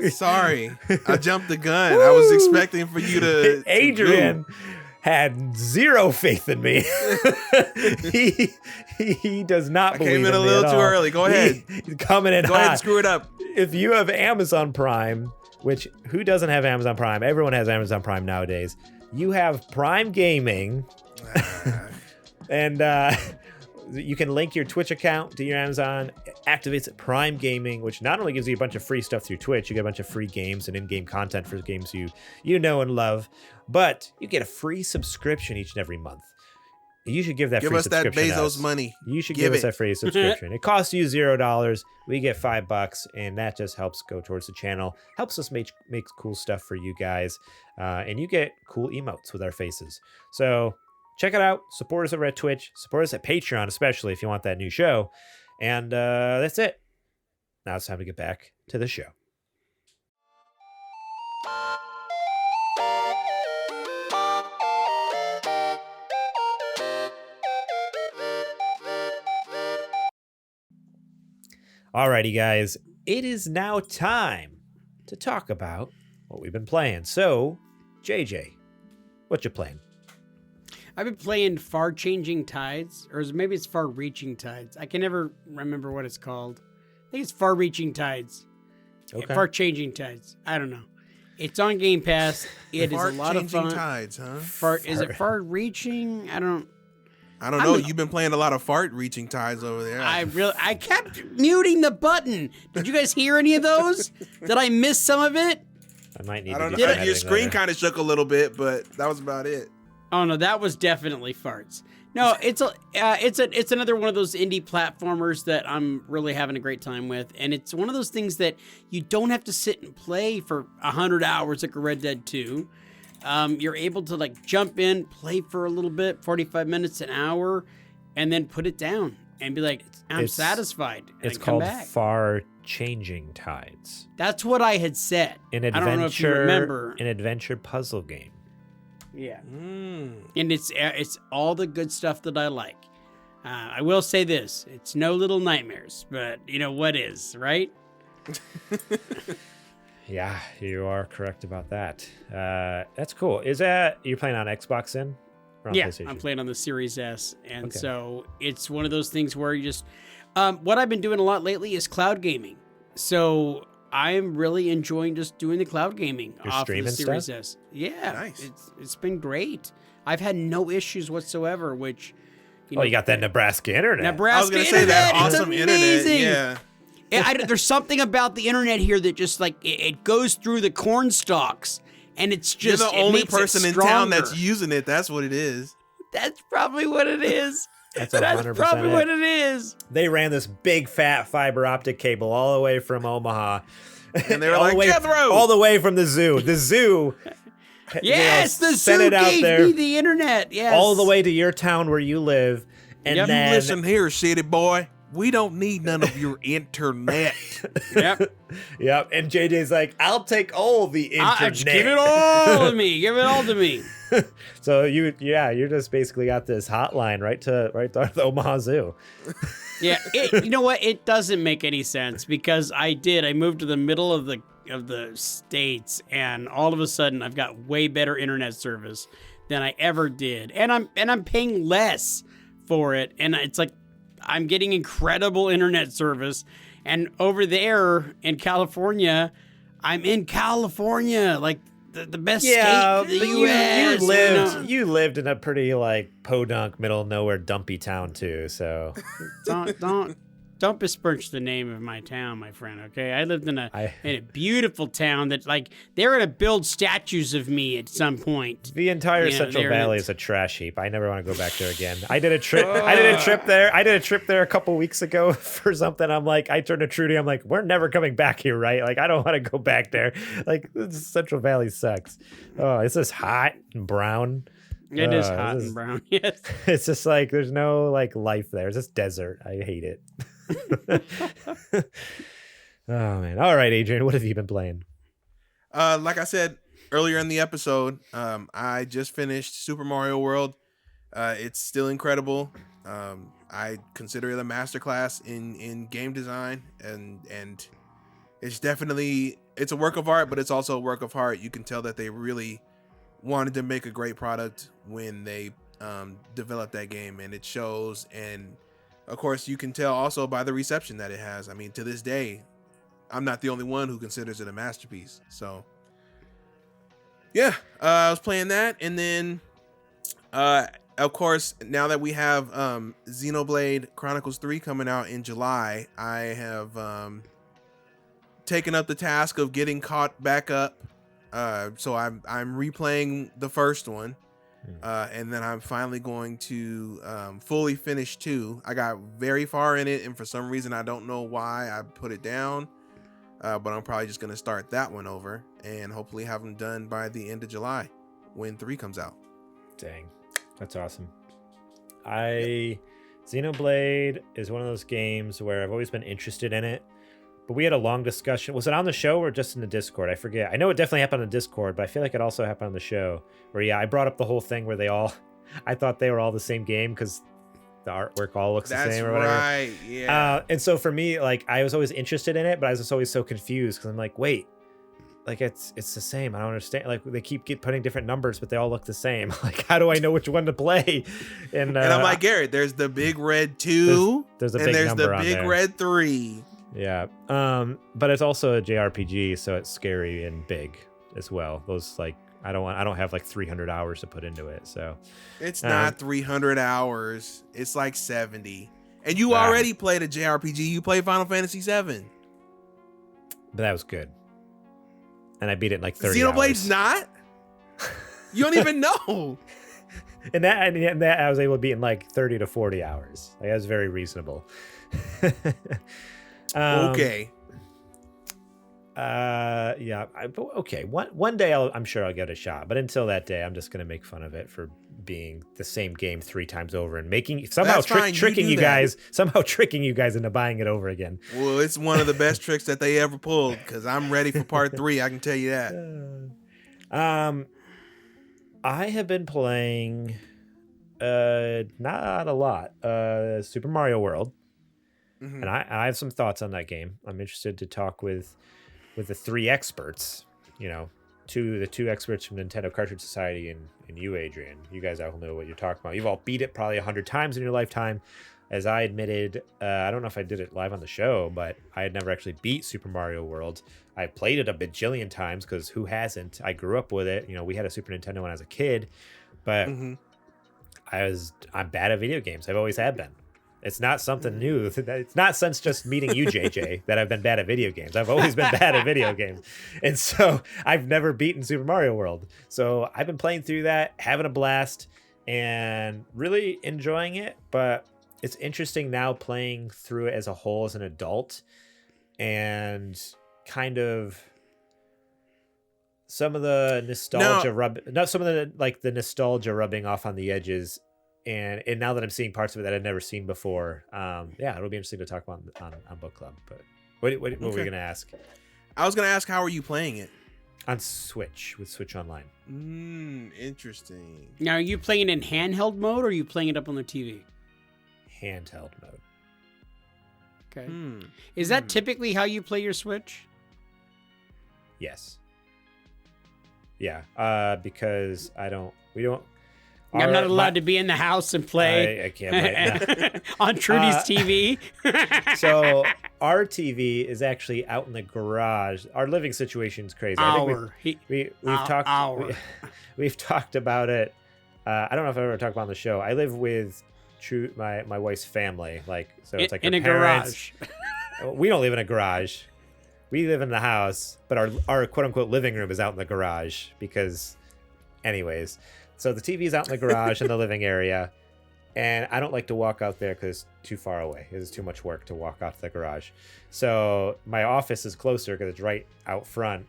Sorry, I jumped the gun. I was expecting for you to. Adrian had zero faith in me. he does not believe in me. I came in a little too early. Go ahead. He's coming in hot. Go ahead and screw it up. If you have Amazon Prime, which who doesn't have Amazon Prime? Everyone has Amazon Prime nowadays. You have Prime Gaming, and you can link your Twitch account to your Amazon, activates Prime Gaming, which not only gives you a bunch of free stuff through Twitch, you get a bunch of free games and in-game content for games you know and love, but you get a free subscription each and every month. You should give free subscription. Give us that Bezos money. You should give us that free subscription. It costs you $0. We get $5, and that just helps go towards the channel, helps us make cool stuff for you guys, and you get cool emotes with our faces. So check it out. Support us over at Twitch. Support us at Patreon, especially if you want that new show. And that's it. Now it's time to get back to the show. Alrighty, guys. It is now time to talk about what we've been playing. So, JJ, what you playing? I've been playing Far Changing Tides, or maybe it's Far Reaching Tides. I can never remember what it's called. I think it's Far Reaching Tides. Okay. Far Changing Tides. I don't know. It's on Game Pass. It is a lot of fun. Tides, huh? Is it Far Reaching? I don't know. You've been playing a lot of Fart Reaching Tides over there. I kept muting the button. Did you guys hear any of those? Did I miss some of it? I might need I to don't do know. some Your screen kind of shook a little bit, but that was about it. Oh no, that was definitely farts. No, it's another one of those indie platformers that I'm really having a great time with, and it's one of those things that you don't have to sit and play for 100 hours like a Red Dead 2. You're able to like jump in, play for a little bit, 45 minutes, an hour, and then put it down and be like, I'm satisfied. It's called Far Changing Tides. That's what I had said. I don't know if you remember. An adventure puzzle game. Yeah. And it's all the good stuff that I like. I will say this. It's no Little Nightmares, but you know what is, right? Yeah, you are correct about that. That's cool. Is that, you're playing on Xbox then? Or on PlayStation? I'm playing on the Series S. And so it's one of those things where you just, what I've been doing a lot lately is cloud gaming. So I'm really enjoying just doing the cloud gaming off of the Series S. Yeah, nice. It's been great. I've had no issues whatsoever, which... you got that Nebraska internet. I was going to say that awesome internet, yeah. There's something about the internet here that just like, it goes through the corn stalks and it's You're just the only makes it person in town that's stronger. using it. That's what it is. That's probably what it is. That's That's 100% probably it. what it is. They ran this big fat fiber optic cable all the way from Omaha. And they were all like, the way, Jethro! all the way from the zoo. The zoo. Yes, the sent zoo it out gave there me the internet. Yes, all the way to your town where you live. And Yep. then You listen here, city boy. We don't need none of your internet. Yep. Yep. And JJ's like, I'll take all the internet. Just give it all to me. Give it all to me. So you just basically got this hotline right to the Omaha Zoo. Yeah, you know what? It doesn't make any sense because I moved to the middle of the states, and all of a sudden I've got way better internet service than I ever did, and I'm paying less for it, and it's like I'm getting incredible internet service, and over there in California, I'm in California, like the best state in the U.S. You lived in a pretty like podunk middle of nowhere dumpy town too, so Don't besmirch the name of my town, my friend, okay? I lived in a beautiful town that, like, they're going to build statues of me at some point. the entire Central Valley is a trash heap. I never want to go back there again. I did a trip there. I did a trip there a couple weeks ago for something. I'm like, I turned to Trudy. I'm like, we're never coming back here, right? Like, I don't want to go back there. Like, this Central Valley sucks. Oh, it's just hot and brown. It is hot and brown, yes. It's just like there's no like life there. It's just desert. I hate it. Oh man. All right, Adrian, what have you been playing? Like I said earlier in the episode, I just finished Super Mario World. It's still incredible. I consider it a masterclass in game design, and it's a work of art, but it's also a work of heart. You can tell that they really wanted to make a great product when they developed that game, and it shows. And of course, you can tell also by the reception that it has. I mean, to this day, I'm not the only one who considers it a masterpiece. So, yeah, I was playing that. And then, of course, now that we have Xenoblade Chronicles 3 coming out in July, I have taken up the task of getting caught back up. So I'm replaying the first one. And then I'm finally going to fully finish 2. I got very far in it, and for some reason I don't know why I put it down, but I'm probably just going to start that one over and hopefully have them done by the end of July when 3 comes out. Dang, that's awesome. Xenoblade is one of those games where I've always been interested in it, but we had a long discussion. Was it on the show or just in the Discord? I forget. I know it definitely happened on the Discord, but I feel like it also happened on the show where, I brought up the whole thing where I thought they were all the same game because the artwork all looks the same or whatever. That's right, yeah. And so for me, like, I was always interested in it, but I was just always so confused because I'm like, wait, like it's the same. I don't understand. Like they keep putting different numbers, but they all look the same. Like, how do I know which one to play? And I'm like, Garrett, there's the big red 2, there's a and big there's number the on big there. red 3. Yeah. But it's also a JRPG, so it's scary and big as well. Those like I don't have like 300 hours to put into it, so it's not 300 hours. It's like 70. And you already played a JRPG. You played Final Fantasy 7. But that was good. And I beat it in like 30 Xenoblade's hours. not? You don't even know. And that I was able to beat in like 30 to 40 hours. Like, that was very reasonable. Okay. Yeah. Okay. One day I'm sure I'll get a shot, but until that day, I'm just gonna make fun of it for being the same game 3 times over and tricking you guys into buying it over again. Well, it's one of the best tricks that they ever pulled because I'm ready for part 3. I can tell you that. I have been playing, not a lot, Super Mario World. Mm-hmm. And I have some thoughts on that game. I'm interested to talk with the 3 experts, the 2 experts from Nintendo Cartridge Society and you, Adrian. You guys all know what you're talking about. You've all beat it probably 100 times in your lifetime. As I admitted, I don't know if I did it live on the show, but I had never actually beat Super Mario World. I played it a bajillion times because who hasn't? I grew up with it. We had a Super Nintendo when I was a kid, but I'm bad at video games. I've always have been. It's not something new. It's not since just meeting you, JJ, that I've been bad at video games. I've always been bad at video games. And so I've never beaten Super Mario World. So I've been playing through that, having a blast, and really enjoying it. But it's interesting now playing through it as a whole as an adult, and kind of some of the nostalgia the nostalgia rubbing off on the edges. And now that I'm seeing parts of it that I'd never seen before, it'll be interesting to talk about on book club. But what were we gonna ask? I was gonna ask, how are you playing it? On Switch, with Switch Online. Interesting. Now, are you playing it in handheld mode, or are you playing it up on the TV? Handheld mode. Okay. Is that typically how you play your Switch? Yes. Yeah. Because we don't. I'm not allowed to be in the house and play. I can't play on Trudy's TV. So our TV is actually out in the garage. Our living situation is crazy. We've talked about it. I don't know if I've ever talked about it on the show. I live with my wife's family, it's like in a parents. garage. We don't live in a garage. We live in the house, but our quote unquote living room is out in the garage because, anyways. So the TV's out in the garage in the living area, and I don't like to walk out there because it's too far away. It's too much work to walk out to the garage. So my office is closer because it's right out front,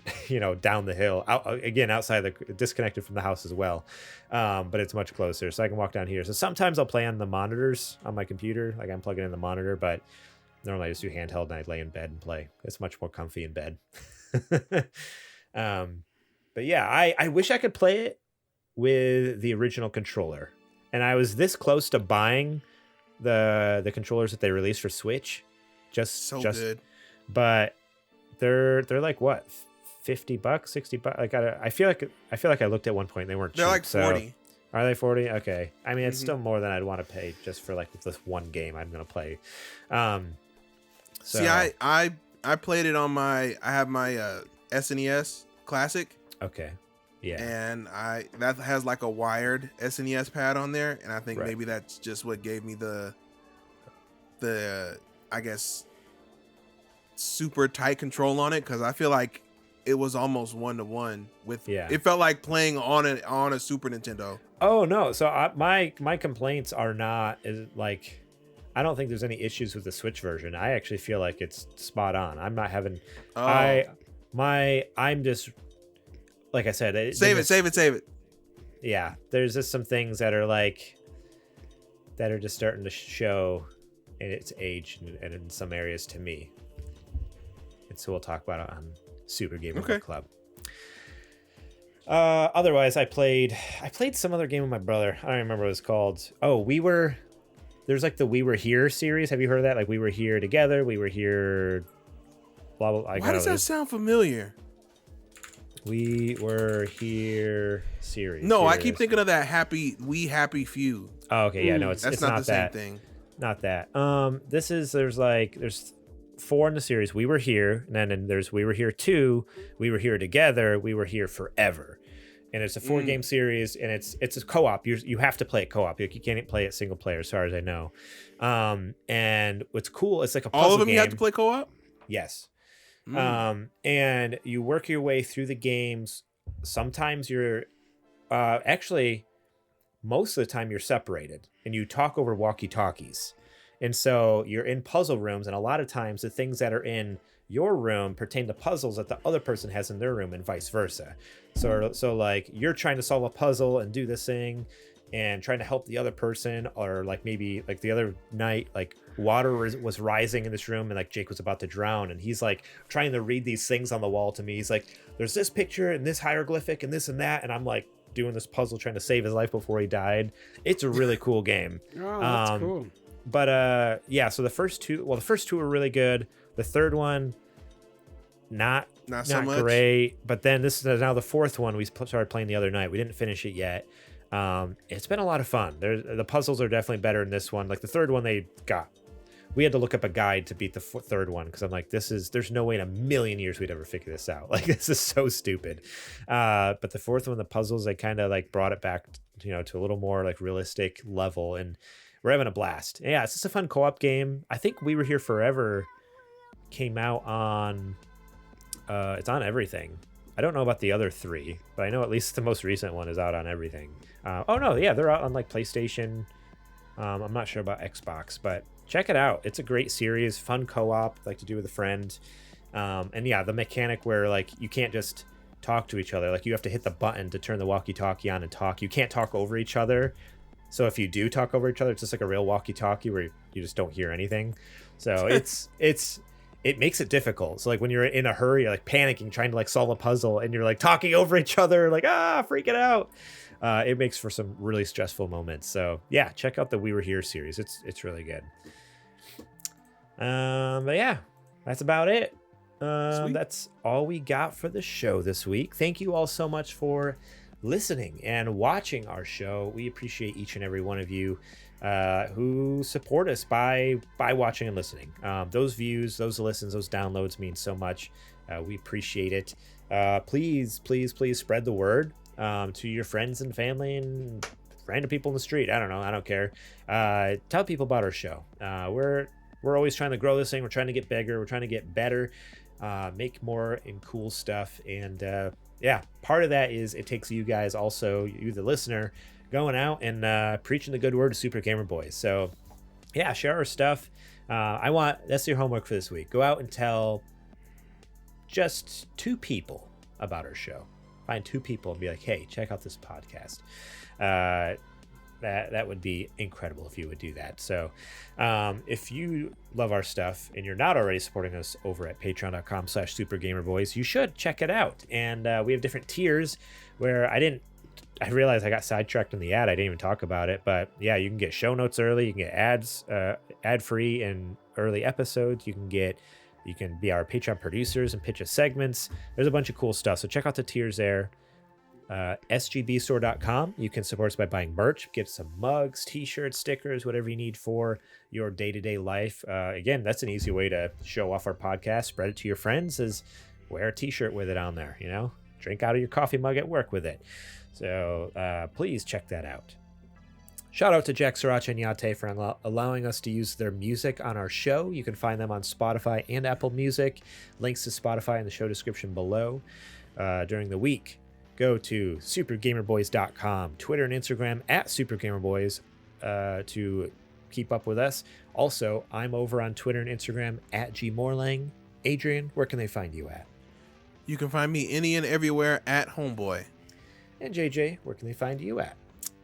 down the hill. Outside disconnected from the house as well, but it's much closer, so I can walk down here. So sometimes I'll play on the monitors on my computer, like I'm plugging in the monitor, but normally I just do handheld and I lay in bed and play. It's much more comfy in bed. But yeah, I wish I could play it with the original controller, and I was this close to buying the controllers that they released for Switch. Just good, but they're like what, $50, $60? Like I feel like I looked at one point and they weren't cheap. They're like 40. So, are they 40? Okay, I mean it's still more than I'd want to pay just for like this one game I'm gonna play. See, I played it on I have my SNES Classic. Okay. Yeah, and that has like a wired SNES pad on there, and I think maybe that's just what gave me the I guess super tight control on it, because I feel like it was almost 1-to-1 with. Yeah. It felt like playing on a Super Nintendo. Oh no! So my complaints are not like, I don't think there's any issues with the Switch version. I actually feel like it's spot on. I'm not having. I'm just. Like I said, save it. Yeah, there's just some things that are just starting to show in its age and in some areas to me. And so we'll talk about it on Super Gamer Book Club. Otherwise, I played some other game with my brother. I don't remember what it was called. Oh, there's like the We Were Here series. Have you heard of that? Like We Were Here Together, We Were Here. Blah blah. Why does that sound familiar? We Were Here series. No, I keep thinking of that Happy Few. Oh, okay, yeah, no, it's not the same thing. Not that. There's 4 in the series. We Were Here, and then there's We Were Here 2, We Were Here Together, We Were Here Forever. And it's a 4-game series, and it's a co-op. You have to play it co-op. You can't play it single player, as far as I know. And what's cool, it's like a puzzle all of them game. You have to play co-op? Yes. And you work your way through the games. Sometimes you're actually most of the time you're separated and you talk over walkie-talkies. And so you're in puzzle rooms, and a lot of times the things that are in your room pertain to puzzles that the other person has in their room, and vice versa. So like you're trying to solve a puzzle and do this thing and trying to help the other person, or like maybe like the other night, like water was rising in this room and like Jake was about to drown, and he's like trying to read these things on the wall to me. He's like, there's this picture and this hieroglyphic and this and that, and I'm like doing this puzzle trying to save his life before he died. It's a really cool game. Oh, that's cool. But yeah, so the first two were really good. The third one, not so much. Great. But then this is now the fourth one we started playing the other night. We didn't finish it yet. It's been a lot of fun. The puzzles are definitely better in this one. Like the third one, we had to look up a guide to beat the third one, because I'm like, there's no way in a million years we'd ever figure this out. Like, this is so stupid. But the fourth one, the puzzles, they kind of like brought it back, to a little more like realistic level. And we're having a blast. Yeah, it's just a fun co-op game. I think We Were Here Forever came out on it's on everything. I don't know about the other 3, but I know at least the most recent one is out on everything. Oh no, yeah, they're out on like PlayStation. I'm not sure about Xbox, but check it out. It's a great series, fun co-op, like to do with a friend. And yeah, the mechanic where like you can't just talk to each other, like you have to hit the button to turn the walkie-talkie on and talk. You can't talk over each other. So if you do talk over each other, it's just like a real walkie-talkie where you just don't hear anything. So it makes it difficult. So like when you're in a hurry, you're like panicking, trying to like solve a puzzle, and you're like talking over each other, like freaking out. It makes for some really stressful moments. So yeah, check out the We Were Here series. It's really good. But yeah, that's about it. That's all we got for the show this week. Thank you all so much for listening and watching our show. We appreciate each and every one of you who support us by watching and listening. Those views, those listens, those downloads mean so much. We appreciate it. Please spread the word to your friends and family and random people in the street. I don't know. I don't care. Tell people about our show. We're always trying to grow this thing. We're trying to get bigger. We're trying to get better, make more and cool stuff. And yeah, part of that is it takes you guys also, you the listener, going out and preaching the good word to Super Gamer Boys. So yeah, share our stuff. That's your homework for this week. Go out and tell just 2 people about our show. Find 2 people and be like, hey, check out this podcast. That would be incredible if you would do that. So if you love our stuff and you're not already supporting us over at patreon.com/supergamerboys, you should check it out. And we have different tiers where I realized I got sidetracked in the ad. I didn't even talk about it, but yeah, you can get show notes early. You can get ads, ad-free and early episodes. You can be our Patreon producers and pitch us segments. There's a bunch of cool stuff. So check out the tiers there. sgbstore.com. You can support us by buying merch, get some mugs, t-shirts, stickers, whatever you need for your day-to-day life. Again, that's an easy way to show off our podcast, spread it to your friends, is wear a t-shirt with it on there, drink out of your coffee mug at work with it. So please check that out. Shout out to Jack Sriracha and Yate for allowing us to use their music on our show. You can find them on Spotify and Apple Music. Links to Spotify in the show description below. During the week, go to supergamerboys.com, Twitter and Instagram at supergamerboys to keep up with us. Also, I'm over on Twitter and Instagram at gmorlang. Adrian, where can they find you at? You can find me any and everywhere at Homeboy. And JJ, where can they find you at?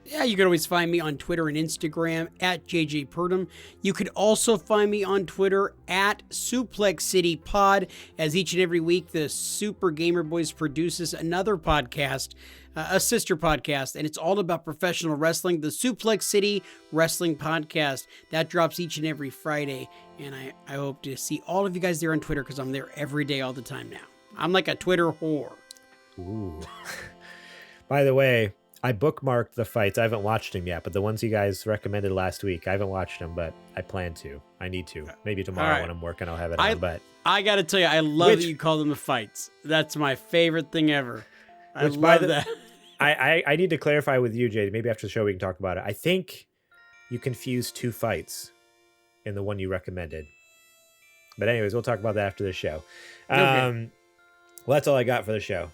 Yeah, you can always find me on Twitter and Instagram at JJ Purdom. You could also find me on Twitter at Suplex City Pod, as each and every week the Super Gamer Boys produces another podcast, a sister podcast, and it's all about professional wrestling, the Suplex City Wrestling Podcast. That drops each and every Friday, and I hope to see all of you guys there on Twitter, because I'm there every day all the time now. I'm like a Twitter whore. Ooh. By the way, I bookmarked the fights. I haven't watched them yet, but the ones you guys recommended last week, I haven't watched them, but I plan to. I need to. Maybe tomorrow when I'm working, I'll have it on. But I got to tell you, I love that you call them the fights. That's my favorite thing ever. I love that. I need to clarify with you, Jay. Maybe after the show we can talk about it. I think you confused 2 fights in the one you recommended. But anyways, we'll talk about that after the show. Okay. Well, that's all I got for the show.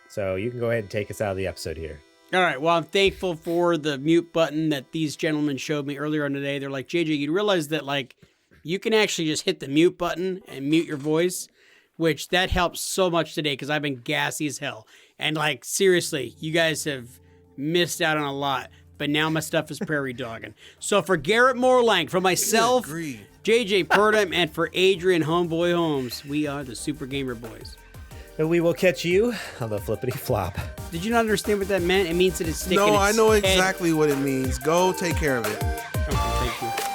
So you can go ahead and take us out of the episode here. All right. Well, I'm thankful for the mute button that these gentlemen showed me earlier on today. They're like, JJ, you realize that you can actually just hit the mute button and mute your voice, which that helps so much today because I've been gassy as hell. And seriously, you guys have missed out on a lot. But now my stuff is prairie dogging. So for Garrett Morlang, for myself, JJ Purdom, and for Adrian Homeboy Holmes, we are the Super Gamer Boys. And we will catch you on the flippity flop. Did you not understand what that meant? It means that it's sticking. No, I know exactly what it means. Go take care of it. Okay, thank you.